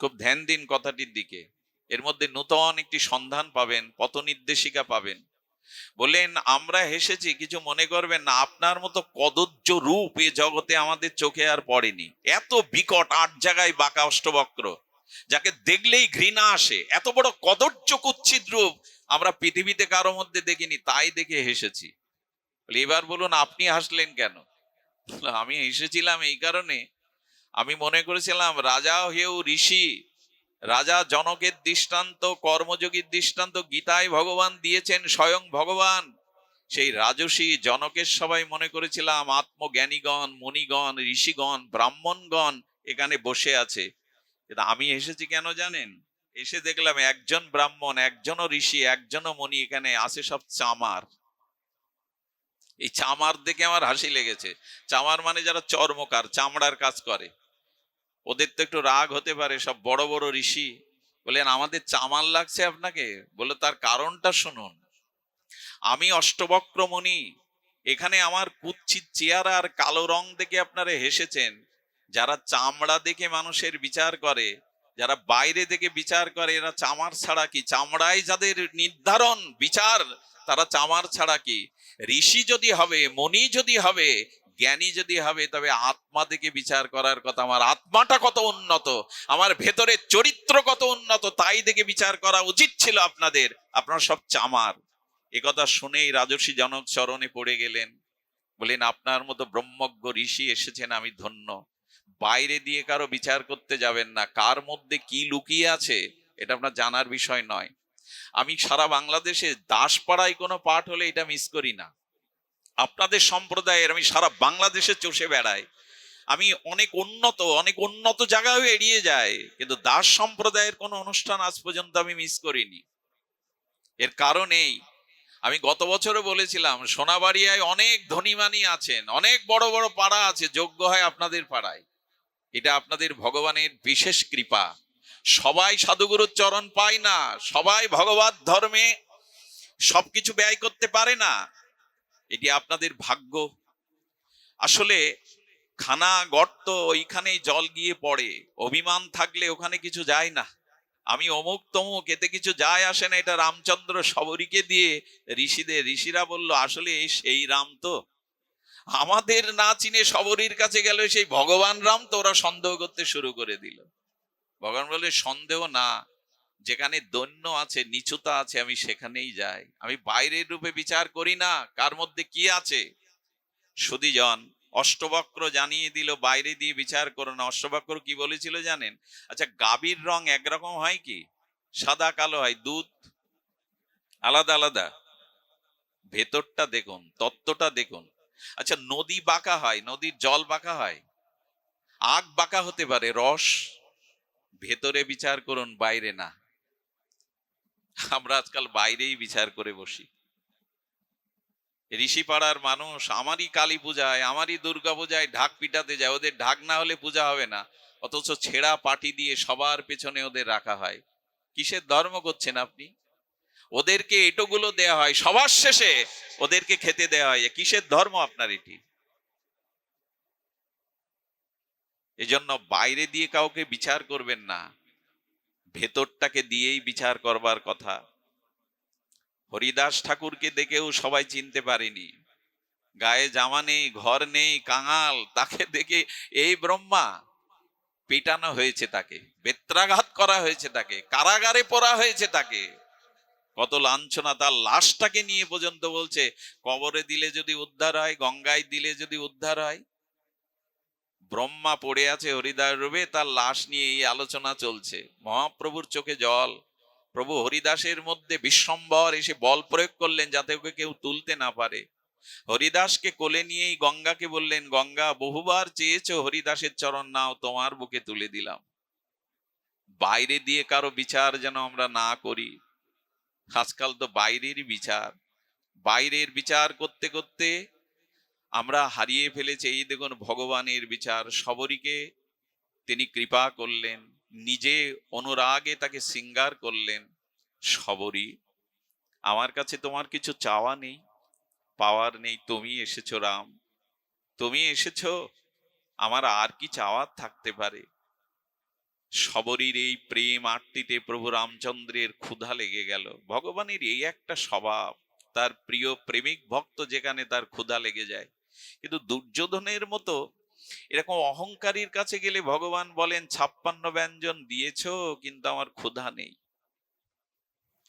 খুব ধ্যান দিন কথাটির দিকে, এর মধ্যে নূতন একটি সন্ধান পাবেন, পথ নির্দেশিকা পাবেন। বললেন, আমরা হেসেছি, কিছু মনে করবেন না, আপনার মতো কদর্য রূপ এ জগতে আমাদের চোখে আর পড়েনি। এত বিকট, 8 জায়গায় বাঁকা অষ্টবক্র, যাকে দেখলেই ঘৃণা আসে, এত বড় কদর্য কুৎসিত রূপ আমরা পৃথিবীতে কারো মধ্যে দেখিনি, তাই দেখে হেসেছি। এবার বলুন আপনি হাসলেন কেন? আমি হেসেছিলাম এই কারণে, আমি মনে করেছিলাম রাজা হয়েও ঋষি, রাজা জনকের দৃষ্টান্ত, কর্মযোগীর দৃষ্টান্ত গীতায় ভগবান দিয়েছেন, স্বয়ং ভগবান। সেই রাজসী জনকের সবাই মনে করেছিলাম আত্মজ্ঞানীগণ, মুনিগণ, ঋষিগণ, ব্রাহ্মণগণ এখানে বসে আছে। কিন্তু আমি এসেছি কেন জানেন? এসে দেখলাম একজন ব্রাহ্মণ, একজনও ঋষি, একজনও মুনি এখানে আছে, সব চামার। এই চামার দেখে আমার হাসি লেগেছে। চামার মানে যারা চর্মকার, চামড়ার কাজ করে, ওদের তো একটু রাগ হতে পারে। সব বড় বড় ঋষি বলেন, আমাদের চামার লাগছে আপনাকে? বলে, তার কারণটা শুনুন। আমি অষ্টবক্র মুনি, এখানে আমার কুৎসিত চেহারা আর কালো রং দেখে আপনারা হেসেছেন। যারা চামড়া দেখে মানুষের বিচার করে, যারা বাইরে থেকে বিচার করে, এরা চামার ছাড়া কি? চামড়াই যাদের নির্ধারণ বিচার, তারা চামার ছাড়া কি? ঋষি যদি হবে, মুনি যদি হবে, জ্ঞানী যদি হবে, তবে আত্মা থেকে বিচার করার কথা। আমার আত্মাটা কত উন্নত, আমার ভেতরে চরিত্র কত উন্নত, তাই দেখে বিচার করা উচিত ছিল আপনাদের। আপনারা সব চামার। একথা শুনেই রাজর্ষি জনক চরণে পড়ে গেলেন। বলেন, আপনার মতো ব্রহ্মজ্ঞ ঋষি এসেছেন, আমি ধন্য। বাইরে দিয়ে কারো বিচার করতে যাবেন না, কার মধ্যে কি লুকিয়ে আছে এটা আপনার জানার বিষয় নয়। আমি সারা বাংলাদেশে দাসপাড়ায় কোনো পাঠ হলে এটা মিস করি না। আপনাদের সম্প্রদায়ের আমি সারা বাংলাদেশে চষে বেড়াই। আমি অনেক উন্নত জায়গায় এড়িয়ে যাই, কিন্তু দাস সম্প্রদায়ের কোনো অনুষ্ঠান আজ পর্যন্ত আমি মিস করিনি। এর কারণ এই, আমি গত বছরও বলেছিলাম, সোনাবাড়িয়ায় অনেক ধনীমানি আছেন, অনেক বড় বড় পাড়া আছে, যোগ্য হয় আপনাদের পাড়ায়। এটা আপনাদের ভগবানের বিশেষ কৃপা। সবাই সাধুগুরুর চরণ পায় না, সবাই ভগবত ধর্মে সবকিছু ব্যয় করতে পারে না, এটি আপনাদের ভাগ্য। আসলে খানা গর্ত, ওইখানেই জল গিয়ে পড়ে। অভিমান থাকলে ওখানে কিছু যায় না। আমি অমুক তমুক, এতে কিছু যায় আসে না। এটা রামচন্দ্র শবরীকে দিয়ে ঋষিরা বলল, আসলে এই সেই রাম তো। আমাদের না চিনে শবরীর কাছে গেল সেই ভগবান রাম, তো ওরা সন্দেহ করতে শুরু করে দিল। ভগবান বলে, সন্দেহ না, যেখানে দৈন্য আছে, নিচুতা আছে, আমি সেখানেই যাই। আমি বাইরের রূপে বিচার করি না কার মধ্যে কি আছে। সুধীজন, অষ্টবক্র জানিয়ে দিল বাইরে দিয়ে বিচার করো না। অষ্টবক্র কি বলেছিল জানেন? আচ্ছা, গাভীর রং একরকম হয় কি? সাদা কালো হয়? দুধ আলাদা আলাদা? ভেতরটা দেখুন, তত্ত্বটা দেখুন। আচ্ছা, নদী বাঁকা হয়, নদীর জল বাঁকা হয়, আগ বাঁকা হতে পারে, রস। ভেতরে বিচার করুন, বাইরে না। আমরা আজকাল বাইরেই বিচার করে বসি। ঋষি পাড়ার মানুষ আমারই কালী পূজায়, আমারই দুর্গা পূজায় ঢাক পিটাতে যায়। ওদের ঢাক না হলে পূজা হবে না, অথচ ছেঁড়া পাটি দিয়ে সবার পেছনে ওদের রাখা হয়। কিসের ধর্ম করছেন আপনি? ওদেরকে এটোগুলো দেয়া হয়, সবার শেষে ওদেরকে খেতে দেয়া হয়। কিসের ধর্ম আপনার এটি? এজন্য বাইরে দিয়ে কাউকে বিচার করবেন না, ভেতরটাকে দিয়েই বিচার করবার কথা। হরিদাস ঠাকুরকে দেখেও সবাই চিনতে পারেনি, গায়ে জামা নেই, ঘর নেই, কাঙাল, তাকে দেখে এই ব্রহ্মা, পেটানো হয়েছে তাকে, বেত্রাঘাত করা হয়েছে তাকে, কারাগারে পড়া হয়েছে তাকে, কত লাঞ্ছনা। তার লাশটাকে নিয়ে পর্যন্ত বলছে কবরে দিলে যদি উদ্ধার হয়, গঙ্গায় দিলে যদি উদ্ধার হয়। ব্রহ্মা পড়ে আছে হরিদাস রূপে, তার লাশ নিয়ে এই আলোচনা চলছে। মহাপ্রভুর চোখে জল। প্রভু হরিদাসের মধ্যে বিশ্বম্ভর এসে বল প্রয়োগ করলেন যাতে ওকে কেউ তুলতে না পারে। হরিদাসকে কোলে নিয়েই গঙ্গাকে বললেন, গঙ্গা বহুবার চেয়েছো হরিদাসের চরণ নাও, তোমার বুকে তুলে দিলাম। বাইরে দিয়ে কারো বিচার যেন আমরা না করি। আজকাল তো বাইরেরই বিচার, বাইরের বিচার করতে করতে আমরা হারিয়ে ফেলেছি। এই দেখুন ভগবানের বিচার, সবরীকে তিনি কৃপা করলেন, নিজে অনুরাগে তাকে শৃঙ্গার করলেন। সবরী, আমার কাছে তোমার কিছু চাওয়া নেই, পাওয়ার নেই, তুমি এসেছো রাম, তুমি এসেছো, আমার আর কি চাওয়ার থাকতে পারে। সবরীর এই প্রেম আরতিতে প্রভু রামচন্দ্রের ক্ষুধা লেগে গেল। ভগবানের এই একটা স্বভাব, তার প্রিয় প্রেমিক ভক্ত যেখানে তার ক্ষুধা লেগে যায়। কিন্তু দুর্যোধনের মতো এরকম অহংকারীর কাছে গেলে ভগবান বলেন 56 ব্যঞ্জন দিয়েছো কিন্তু আমার ক্ষুধা নেই।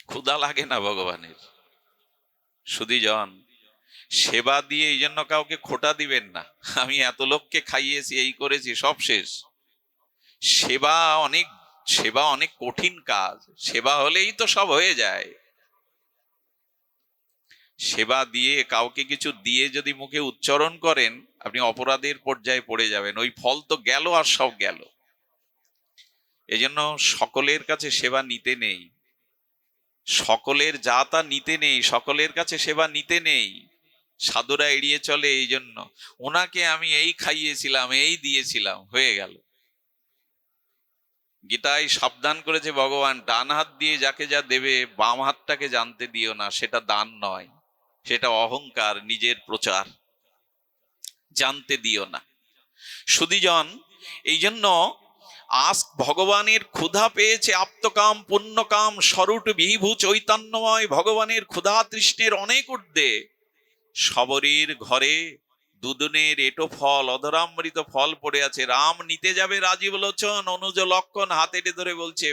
ক্ষুধা লাগে না ভগবানের। সুধীজন, সেবা দিয়ে এই জন্য কাউকে খোটা দিবেন না, আমি এত লোককে খাইয়েছি, এই করেছি, সব শেষ। সেবা অনেক, সেবা অনেক কঠিন কাজ। সেবা হলেই তো সব হয়ে যায়। সেবা দিয়ে কাউকে কিছু দিয়ে যদি মুখে উচ্চারণ করেন, আপনি অপরাধের পর্যায়ে পড়ে যাবেন, ওই ফল তো গেল আর সব গেল। এজন্য সকলের কাছে সেবা নিতে নেই, সকলের যা তা নিতে নেই, সকলের কাছে সেবা নিতে নেই। সাধুরা এড়িয়ে চলে এই জন্য, ওনাকে আমি এই খাইয়েছিলাম, এই দিয়েছিলাম, হয়ে গেল। গীতায় সাবধান করেছে ভগবান, ডান হাত দিয়ে যাকে যা দেবে বাম হাতটাকে জানতে দিও না, সেটা দান নয়, সেটা অহংকার, নিজের প্রচার, জানতে দিও না। সুধীজন, এই জন্য আজ ভগবানের ক্ষুধা পেয়েছে, আপ্তকাম পুণ্যকাম স্বরূপ বিভু চৈতন্যময়, ভগবানের ক্ষুধা তৃষ্ণের অনেক ঊর্ধ্বে। সবরীর ঘরে দুদনের এটো ফল, অধরামৃত ফল পড়ে আছে। রাম নিতে যাবে রাজীব লোচন, অনুজ লক্ষণ হাত এটে ধরে বলছে,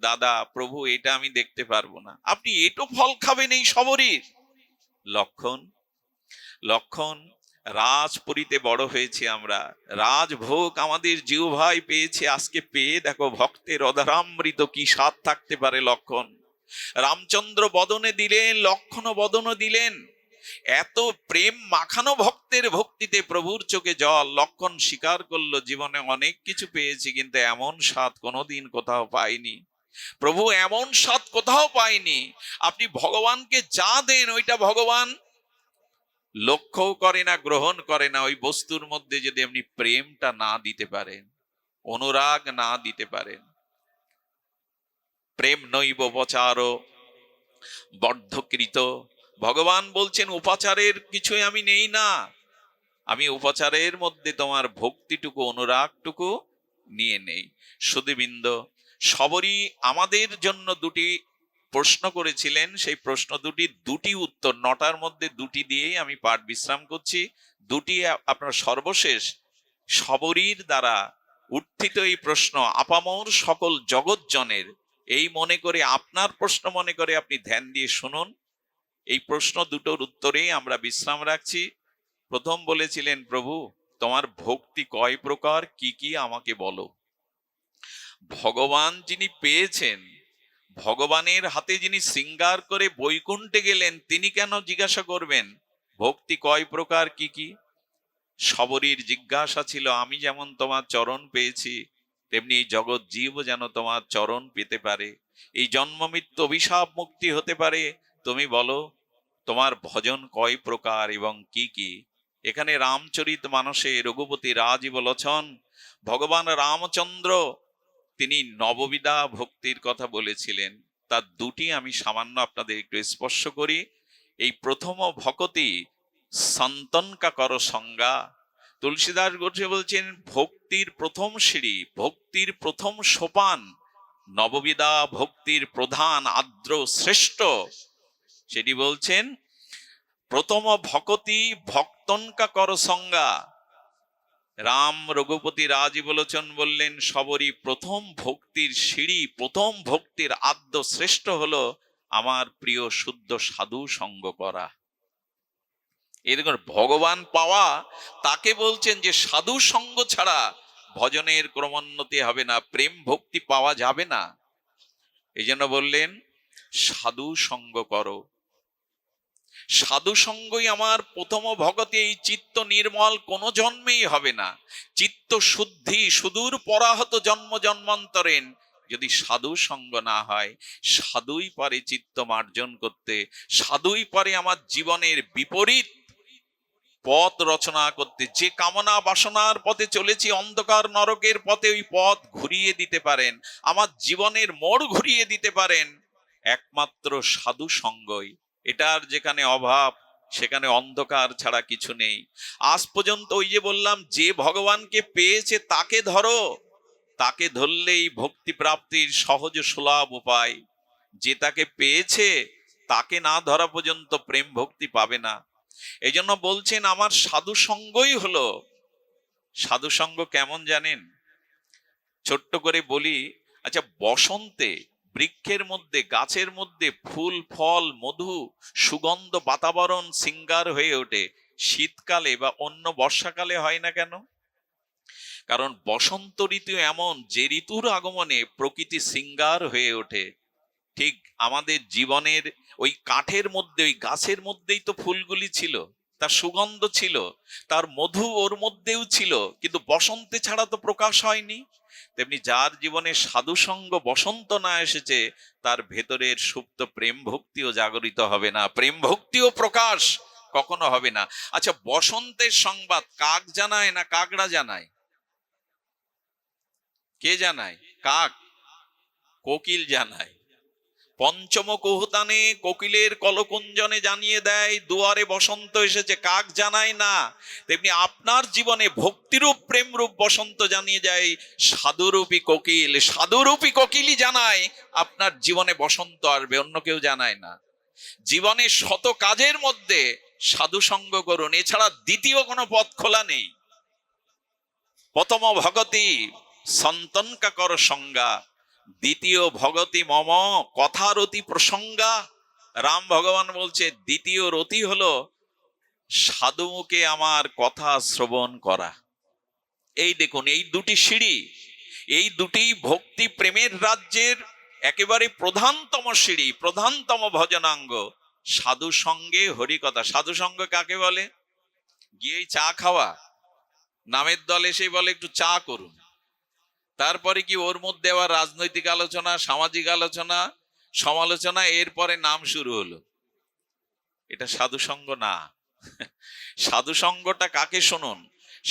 দাদা প্রভু এটা আমি দেখতে পারবো না, আপনি এটো ফল খাবেন এই সবরীর? লক্ষণ, লক্ষণ, রাজপুরীতে বড় হয়েছে আমরা, রাজভোগ আমাদের জিহ্বায় পেয়েছে, আজকে পেয়ে দেখো ভক্তের অধরামৃত কি স্বাদ থাকতে পারে। লক্ষণ, রামচন্দ্র বদনে দিলেন, লক্ষণ বদন দিলেন, এত প্রেম মাখানো ভক্তের ভক্তিতে প্রভুর চোখে জল। লক্ষণ স্বীকার করলো, জীবনে অনেক কিছু পেয়েছি কিন্তু এমন স্বাদ কোনোদিন কোথাও পাইনি। প্রভু এমন স্বাদ কোথাও পাইনি। আপনি ভগবানকে যা দেন ওইটা ভগবান লক্ষ্যও করে না, গ্রহণ করে না। ওই বস্তুর মধ্যে যদি আপনি প্রেমটা না দিতে পারেন, অনুরাগ না দিতে পারেন, প্রেম নৈব বচার বর্ধকৃত। ভগবান বলছেন উপাচারের কিছুই আমি নেই না, আমি উপাচারের মধ্যে তোমার ভক্তিটুকু, অনুরাগটুকু নিয়ে নেই। সুধীবৃন্দ, সবরই আমাদের জন্য দুটি প্রশ্ন করেছিলেন, সেই প্রশ্ন দুটি উত্তর, 9টার মধ্যে 2টি দিয়েই আমি পাঠ বিশ্রাম করছি। 2টি আপনার সর্বশেষ সবরীর দ্বারা উত্থিত এই প্রশ্ন আপামর সকল জগৎজনের, এই মনে করে আপনার প্রশ্ন মনে করে আপনি ধ্যান দিয়ে শুনুন। এই প্রশ্ন দুটোর উত্তরেই আমরা বিশ্রাম রাখছি। প্রথম বলেছিলেন, প্রভু তোমার ভক্তি কয় প্রকার, কি কি আমাকে বলো। ভগবান যিনি পেয়েছেন, ভগবানের হাতে যিনি শৃঙ্গার করে বৈকুণ্ঠে গেলেন, তিনি কেন জিজ্ঞাসা করবেন ভক্তি কয় প্রকার কি কি? সবরীর জিজ্ঞাসা ছিল, আমি যেমন তোমার চরণ পেয়েছি, তেমনি এই জগৎ জীব যেন তোমার চরণ পেতে পারে, এই জন্ম মৃত্যু অভিশাপ মুক্তি হতে পারে। তুমি বলো তোমার ভজন কয় প্রকার এবং কি কি? এখানে রামচরিত মানসে রঘুপতি রাজীব লোচন ভগবান রামচন্দ্র তিনি নববিধা ভক্তির কথা বলেছিলেন। তার দুটি আমি সামান্য আপনাদের একটু স্পর্শ করি। এই প্রথম ভকতি সন্তনকা কর সংজ্ঞা। তুলসীদাস গোস্বামী বলছেন ভক্তির প্রথম সিঁড়ি, ভক্তির প্রথম সোপান, নববিধা ভক্তির প্রধান আদ্র শ্রেষ্ঠ, সেটি বলছেন প্রথম ভকতি ভক্তনকা কর সংজ্ঞা। রাম রঘুপতি রাজি বলোচন বললেন সবরই প্রথম ভক্তির সিঁড়ি, প্রথম ভক্তির আদ্য শ্রেষ্ঠ হলো আমার প্রিয় শুদ্ধ সাধু সঙ্গ করা। এরকম ভগবান পাওয়া তাকে বলছেন যে সাধু সঙ্গ ছাড়া ভজনের ক্রমোন্নতি হবে না, প্রেম ভক্তি পাওয়া যাবে না। এই জন্য বললেন সাধু সঙ্গ করো। সাধু সঙ্গই আমার প্রথম ভগতে। এই চিত্ত নির্মল কোনো জন্মেই হবে না। চিত্ত শুদ্ধি সুদূর পরাহত জন্ম জন্মান্তরেন যদি সাধু সঙ্গ না হয়, সাধুই পারে চিত্ত মার্জন করতে, সাধুই পারে আমার জীবনের বিপরীত পথ রচনা করতে। যে কামনা বাসনার পথে চলেছি, অন্ধকার নরকের পথে, ওই পথ ঘুরিয়ে দিতে পারেন, আমার জীবনের মোড় ঘুরিয়ে দিতে পারেন একমাত্র সাধু সঙ্গই। এটার যেখানে অভাব সেখানে অন্ধকার ছাড়া কিছু নেই। আজ পর্যন্ত ওই যে বললাম, যে ভগবানকে পেয়েছে তাকে ধরো, তাকে ধরলেই ভক্তি প্রাপ্তির সহজ সুলভ উপায়। যে তাকে পেয়েছে তাকে না ধরা পর্যন্ত প্রেম ভক্তি পাবে না। এই জন্য বলছেন আমার সাধু সঙ্গই হলো। সাধু সঙ্গ কেমন জানেন? ছোট্ট করে বলি। আচ্ছা, বসন্তে বৃক্ষের মধ্যে গাছের মধ্যে ফুল ফল মধু সুগন্ধ বাতাবরণ সিঙ্গার হয়ে ওঠে, শীতকালে বা অন্য বর্ষাকালে হয় না কেন? কারণ বসন্ত ঋতু এমন যে ঋতুর আগমনে প্রকৃতি সিঙ্গার হয়ে ওঠে। ঠিক আমাদের জীবনের ওই কাঠের মধ্যে, ওই গাছের মধ্যেই তো ফুলগুলি ছিল, তার সুগন্ধ ছিল, তার মধু ওর মধ্যেও ছিল, কিন্তু বসন্তে ছাড়া তো প্রকাশ হয়নি। তেমনি যার জীবনে সাধু সঙ্গ বসন্ত না এসেছে, তার ভেতরের সুপ্ত প্রেম ভক্তিও জাগরিত হবে না, প্রেম ভক্তিও প্রকাশ কখনো হবে না। আচ্ছা, বসন্তের সংবাদ কাক জানায় না কাকড়া জানায়? কে জানায়? কাক, কোকিল জানায়। পঞ্চম কুহুতানে কোকিলের কলকুঞ্জনে জানিয়ে দেয় দুয়ারে বসন্ত এসেছে, কাক জানায় না। তেমনি আপনার জীবনে ভক্তিরূপ প্রেমরূপ বসন্ত জানিয়ে যায় সাধুরূপী কোকিল। সাধুরূপী কোকিলই জানায় আপনার জীবনে বসন্ত আসবে, অন্য কেউ জানায় না। জীবনে শত কাজের মধ্যে সাধু সঙ্গ করুন, এছাড়া দ্বিতীয় কোনো পথ খোলা নেই। প্রথম ভগতি সন্তনকা কর সংজ্ঞা, দ্বিতীয় ভগতি মম কথা রতি প্রসঙ্গা। রাম ভগবান বলছে দ্বিতীয় রতি হলো সাধুমুখে আমার কথা শ্রবণ করা। এই দেখুন, এই দুটি সিঁড়ি, এই দুটি ভক্তি প্রেমের রাজ্যের একেবারে প্রধানতম সিঁড়ি, প্রধানতম ভজনাঙ্গ। সাধু সঙ্গে হরিকথা। সাধু সঙ্গ কাকে বলে? গিয়েই চা খাওয়া, নামের দল এসে বলে একটু চা করুন, তারপরে কি ওর মধ্যে আবার রাজনৈতিক আলোচনা, সামাজিক আলোচনা, সমালোচনা, এরপরে নাম শুরু হলো। এটা সাধু সঙ্গ না। সাধু সঙ্গটা কাকে শুনুন?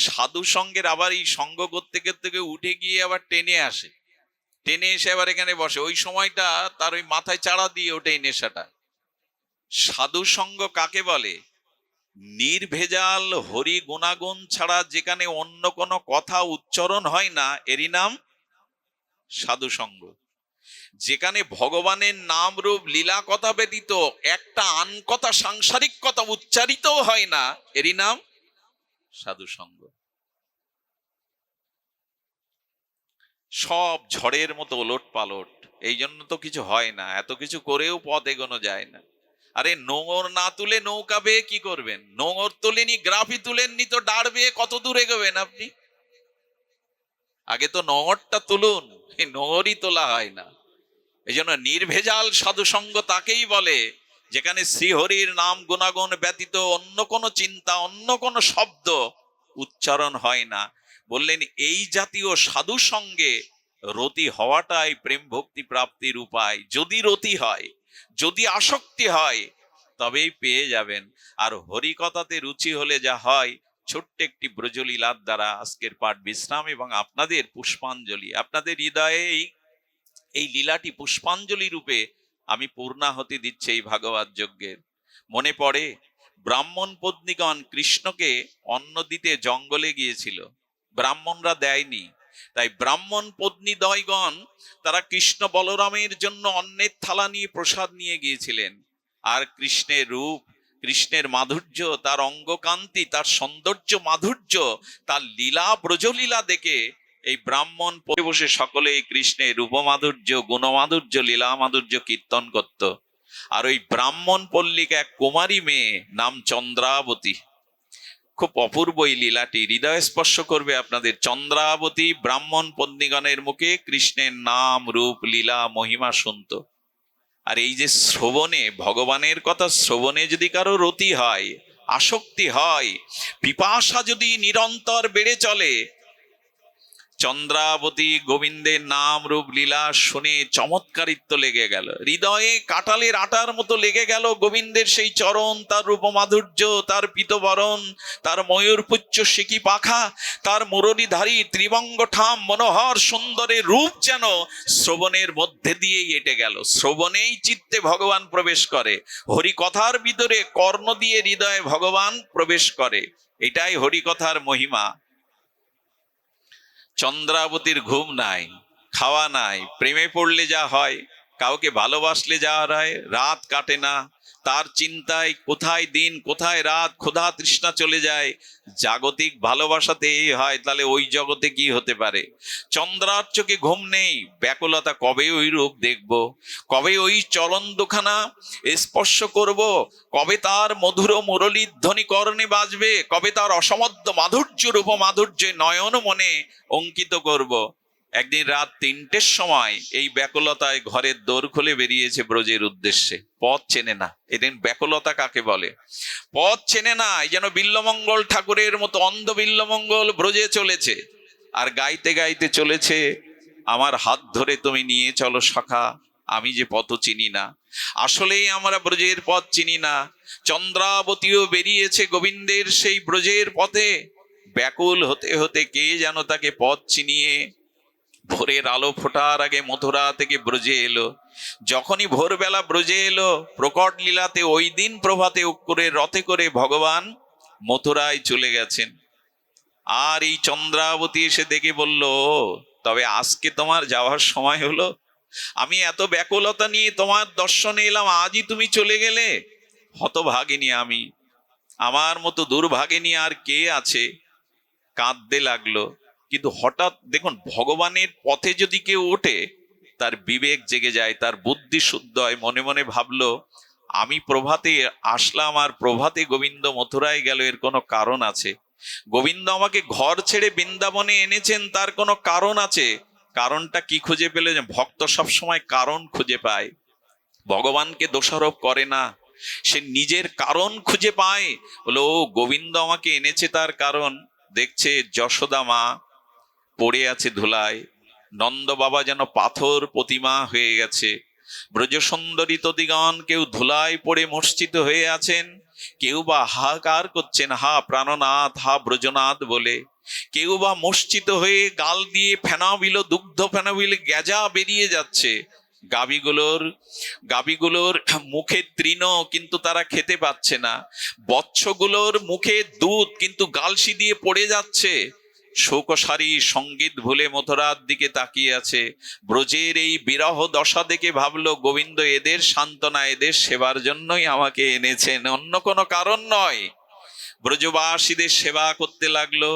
সাধু সঙ্গের আবার এই সঙ্গ করতে করতে উঠে গিয়ে আবার টেনে আসে, টেনে এসে আবার এখানে বসে, ওই সময়টা তার ওই মাথায় চাড়া দিয়ে ওঠে এই নেশাটা। সাধু সঙ্গ কাকে বলে? নির্ভেজাল হরি গুণাগুণ ছাড়া যেখানে অন্য কোনো কথা উচ্চারণ হয় না, এরই নাম সাধু সঙ্গ। যেখানে ভগবানের নাম রূপ লীলা কথা ব্যতীত একটা আন কথা, সাংসারিক কথা উচ্চারিত হয় না, এরই নাম সাধু সঙ্গ। সব ঝড়ের মতো ওলট পালট, এই জন্য তো কিছু হয় না, এত কিছু করেও পথ এগোনো যায় না। আরে নোঙর না তুলে নৌকা বেয়ে কি করবেন? নোঙর তুলেনি, গ্রাফি তুলেননি, তো দাঁড় বেয়ে কত দূর এগোবেন আপনি? আগে তো নোঙরটা তুলুন, এই নোঙরই তোলা হয় না। এই জন্য নির্ভেজাল সাধু সঙ্গ তাকেই বলে যেখানে শ্রীহরির নাম গুণাগুণ ব্যতীত অন্য কোনো চিন্তা, অন্য কোনো শব্দ উচ্চারণ হয় না। বললেন এই জাতীয় সাধু সঙ্গে রতি হওয়াটাই প্রেম ভক্তি প্রাপ্তির উপায়। যদি রতি হয়, যদি আসক্তি হয়, তবেই পেয়ে যাবেন। আর হরিকথাতে রুচি হলে যা হয়, ছোট্ট একটি ব্রজলীলার দ্বারা আজকের পাঠ বিশ্রাম এবং আপনাদের পুষ্পাঞ্জলি, আপনাদের হৃদয়ে এই লীলাটি পুষ্পাঞ্জলি রূপে আমি পূর্ণাহতি দিচ্ছি এই ভাগবত যজ্ঞের। মনে পড়ে ব্রাহ্মণ পত্নীগণ কৃষ্ণকে অন্ন দিতে জঙ্গলে গিয়েছিল, ব্রাহ্মণরা দেয়নি, তাই ব্রাহ্মণ পত্নী দয়গণ তারা কৃষ্ণ বলরামের জন্য অন্নের থালা নিয়ে প্রসাদ নিয়ে গিয়েছিলেন। আর কৃষ্ণের রূপ, কৃষ্ণের মাধুর্য, তার অঙ্গকান্তি, তার সৌন্দর্য মাধুর্য, তার লীলা ব্রজলীলা দেখে এই ব্রাহ্মণ পরে বসে সকলে এই কৃষ্ণের রূপমাধুর্য, গুণমাধুর্য, লীলা মাধুর্য কীর্তন করত। আর ওই ব্রাহ্মণ পল্লীকে এক কুমারী মেয়ে, নাম চন্দ্রাবতী। খুব অপূর্ব এই লীলাটি, হৃদয় স্পর্শ করবে আপনাদের। চন্দ্রাবতী ব্রাহ্মণ পত্নীগণের মুখে কৃষ্ণের নাম, রূপ, লীলা, মহিমা শুনত। আর এই যে শ্রবণে, ভগবানের কথা শ্রবণে যদি কারো রতি হয়, আসক্তি হয়, পিপাসা যদি নিরন্তর বেড়ে চলে, চন্দ্রাবতী গোবিন্দের নাম, রূপ, লীলা শুনে চমৎকারিত্ব লেগে গেল, হৃদয়ে কাঁঠালের আটার মতো লেগে গেল গোবিন্দের সেই চরণ, তার রূপমাধুর্য, তার পীতবরণ, তার ময়ূরপুচ্ছ সিকি পাখা, তার মুরলীধারী ত্রিবঙ্গ ঠাম মনোহর সুন্দরের রূপ যেন শ্রবণের মধ্যে দিয়েই এঁটে গেল। শ্রবণেই চিত্তে ভগবান প্রবেশ করে, হরিকথার ভিতরে কর্ণ দিয়ে হৃদয়ে ভগবান প্রবেশ করে। এটাই হরিকথার মহিমা। চন্দ্রাবতীর ঘুম নাই, খাওয়া নাই, প্রেমে পড়লে যা হয়, কাউকে ভালোবাসলে যা হয়, রাত কাটে না, তার চিন্তায় কোথায় দিন কোথায় রাত, ক্ষুধা তৃষ্ণা চলে যায়। জাগতিক ভালোবাসাতে এই হয়, তাহলে ওই জগতে কি হতে পারে? চন্দ্রার চোখে ঘুম নেই, ব্যাকুলতা, কবে ওই রূপ দেখব, কবে ওই চরণ দুখানা স্পর্শ করব, কবে তার মধুর মুরলীর ধ্বনি কর্ণে বাজবে, কবে তার অসমধ্য মাধুর্য রূপ মাধুর্য নয়ন মনে অঙ্কিত করব। একদিন রাত 3টের সময় এই ব্যাকুলতায় ঘরের দোর খুলে বেরিয়েছে ব্রজের উদ্দেশ্যে। পথ চেনে না। এদিন ব্যাকুলতা কাকে বলে? পথ চেনে না। এই যেন বিল্লমঙ্গল ঠাকুরের মতো অন্ধ বিল্লমঙ্গল ব্রজে চলেছে, আর গাইতে গাইতে চলেছে, আমার হাত ধরে তুমি নিয়ে চলো সখা, আমি যে পথ চিনি না। আসলেই আমরা ব্রজের পথ চিনি না। চন্দ্রাবতীও বেরিয়েছে গোবিন্দের সেই ব্রজের পথে, ব্যাকুল হতে হতে কে যেন তাকে পথ চিনিয়ে ভোরের আলো ফোটার আগে মথুরা থেকে ব্রজে এলো। যখনই ভোরবেলা ব্রজে এলো, প্রকট লীলাতে ওই দিন প্রভাতে করে রথে করে ভগবান মথুরায় চলে গেছেন। আর এই চন্দ্রাবতী এসে দেখে বলল, তবে আজকে তোমার যাওয়ার সময় হলো? আমি এত ব্যাকুলতা নিয়ে তোমার দর্শনে এলাম, আজই তুমি চলে গেলে? হতভাগিনী আমি, আমার মতো দুর্ভাগিনী আর কে আছে? কাঁদতে লাগলো। কিন্তু হঠাৎ দেখুন, ভগবানের পথে যদি কেউ ওঠে, তার বিবেক জেগে যায়, তার বুদ্ধি শুদ্ধ হয়। মনে মনে ভাবলো, আমি প্রভাতে আসলাম আর প্রভাতে গোবিন্দ মথুরায় গেল, এর কোনো কারণ আছে। গোবিন্দ আমাকে ঘর ছেড়ে বৃন্দাবনে এনেছেন, তার কোনো কারণ আছে। কারণটা কি খুঁজে পেলে? ভক্ত সবসময় কারণ খুঁজে পায়, ভগবানকে দোষারোপ করে না, সে নিজের কারণ খুঁজে পায়। বলো, ও গোবিন্দ আমাকে এনেছে, তার কারণ। দেখছে যশোদা মা পড়ে আছে ধুলায়, নন্দ বাবা যেন পাথর প্রতিমা হয়ে গেছে, ব্রজ সুন্দরী তদিগণ কেউ ধুলায় পড়ে মূর্ছিত হয়ে আছেন, কেউ বা হাহাকার করছেন, হা প্রাণনাথ, হা ব্রজনাথ বলে, কেউ বা মূর্ছিত হয়ে গাল দিয়ে ফেনাবিল, দুগ্ধ ফেনাবিল গেজা বেরিয়ে যাচ্ছে। গাভীগুলোর মুখে তৃণ, কিন্তু তারা খেতে পাচ্ছে না। বৎসগুলোর মুখে দুধ, কিন্তু গালসি দিয়ে পড়ে যাচ্ছে। শোকসারী সঙ্গীত ভুলে মথুরার দিকে তাকিয়ে আছে। ব্রজের এই বিরহ দশা দেখে ভাবলো, গোবিন্দ এদের সান্ত্বনা, এদের সেবার জন্যই আমাকে এনেছেন, অন্য কোনো কারণ নয়। ব্রজবাসীদের সেবা করতে লাগলো,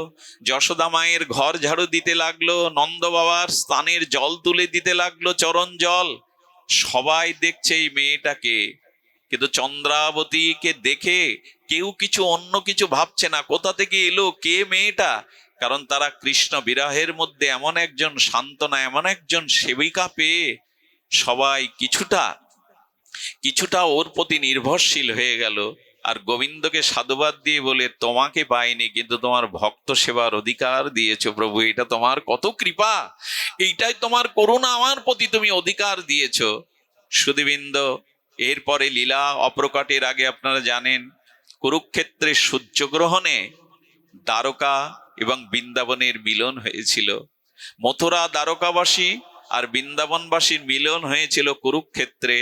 যশোদা মায়ের ঘর ঝাড়ু দিতে লাগলো, নন্দ বাবার স্নানের জল তুলে দিতে লাগলো, চরণ জল। সবাই দেখছে এই মেয়েটাকে, কিন্তু চন্দ্রাবতীকে দেখে কেউ কিছু অন্য কিছু ভাবছে না। কোথা থেকে এলো, কে মেয়েটা? কারণ তারা কৃষ্ণ বিরহের মধ্যে এমন একজন সান্ত্বনা, এমন একজন সেবিকা পেয়ে সবাই কিছুটা ওর প্রতি নির্ভরশীল হয়ে গেল। আর গোবিন্দকে সাধুবাদ দিয়ে বলে, তোমাকে পাইনি, কিন্তু তোমার ভক্ত সেবার অধিকার দিয়েছো প্রভু, এটা তোমার কত কৃপা, এইটাই তোমার করুণা, আমার প্রতি তুমি অধিকার দিয়েছো। সুধীবৃন্দ, এরপরে লীলা অপ্রকটের আগে আপনারা জানেন, কুরুক্ষেত্রের সূর্যগ্রহণে দ্বারকা এবং বৃন্দাবনের মিলন হয়েছিল। মথুরা দ্বারকাবাসী আর বৃন্দাবনবাসীর মিলন হয়েছিল কুরুক্ষেত্রে।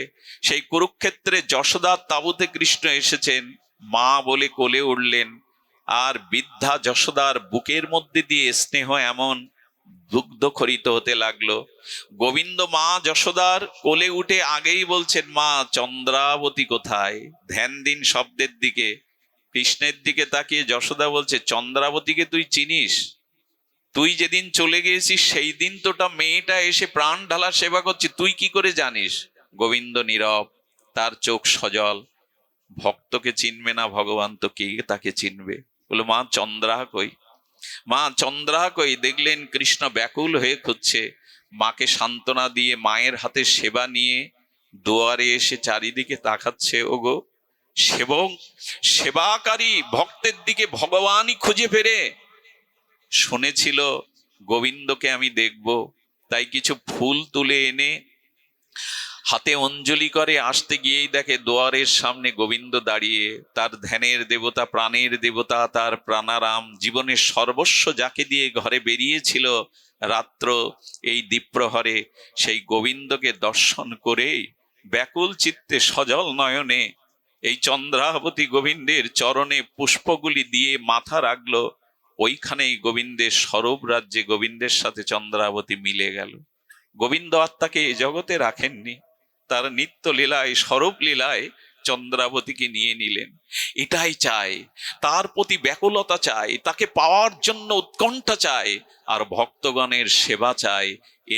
সেই কুরুক্ষেত্রে যশোদার তাঁবুতে কৃষ্ণ এসেছেন, মা বলে কোলে উঠলেন। আর বৃদ্ধা যশোদার বুকের মধ্যে দিয়ে স্নেহ এমন দুগ্ধ খরিত হতে লাগলো। গোবিন্দ মা যশোদার কোলে উঠে আগেই বলছেন, মা চন্দ্রাবতী কোথায়? ধ্যান দিন শব্দের দিকে। কৃষ্ণের দিকে তাকিয়ে যশোদা বলছে, চন্দ্রাবতীকে তুই চিনিস? তুই যেদিন চলে গিয়েছিস সেই দিন তোটা মেয়েটা এসে প্রাণ ঢালা সেবা করছে, তুই কি করে জানিস? গোবিন্দ নীরব, তার চোখ সজল। ভক্তকে চিনবে না ভগবান তো কে তাকে চিনবে? বলে, মা চন্দ্রা কই? মা চন্দ্রা কই? দেখলেন কৃষ্ণ ব্যাকুল হয়ে খুঁজছে। মাকে সান্ত্বনা দিয়ে মায়ের হাতে সেবা নিয়ে দুয়ারে এসে চারিদিকে তাকাচ্ছে। ওগো সেবক, সেবাকারী ভক্তের দিকে ভগবানই খুঁজে ফেরে। শুনেছিল গোবিন্দকে আমি দেখব, তাই কিছু ফুল তুলে এনে হাতে অঞ্জলি করে আসতে গিয়েই দেখে দুয়ারের সামনে গোবিন্দ দাঁড়িয়ে। তার ধ্যানের দেবতা, প্রাণের দেবতা, তার প্রাণারাম, জীবনের সর্বস্ব যাকে দিয়ে ঘরে বেরিয়েছিল রাত্র এই দ্বীপ্রহরে, সেই গোবিন্দকে দর্শন করেই ব্যাকুল চিত্তে সজল নয়নে এই চন্দ্রাবতী গোবিন্দের চরণে পুষ্পগুলি দিয়ে মাথা রাখলো। ওইখানেই গোবিন্দের স্বরূপ রাজ্যে গোবিন্দের সাথে চন্দ্রাবতী মিলে গেল। গোবিন্দ আত্মাকে এ জগতে রাখেননি, তার নিত্য লীলায়, স্বরূপ লীলায় চন্দ্রাবতীকে নিয়ে নিলেন। এটাই চাই, তার প্রতি ব্যাকুলতা চাই, তাকে পাওয়ার জন্য উৎকণ্ঠা চাই, আর ভক্তগণের সেবা চাই।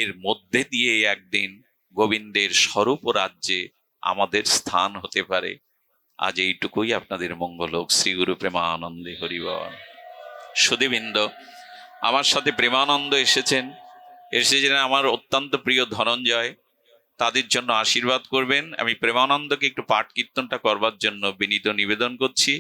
এর মধ্যে দিয়ে একদিন গোবিন্দের স্বরূপ রাজ্যে আমাদের স্থান হতে পারে। আজ এইটুকুই আপনাদের মঙ্গল হোক। শ্রী গুরু প্রেমানন্দে হরিবল। সুধীবৃন্দ, আমার সাথে প্রেমানন্দ এসেছেন আমার অত্যন্ত প্রিয় ধনঞ্জয়। তাদের জন্য আশীর্বাদ করবেন। আমি প্রেমানন্দকে একটু পাঠ কীর্তনটা করবার জন্য বিনীত নিবেদন করছি।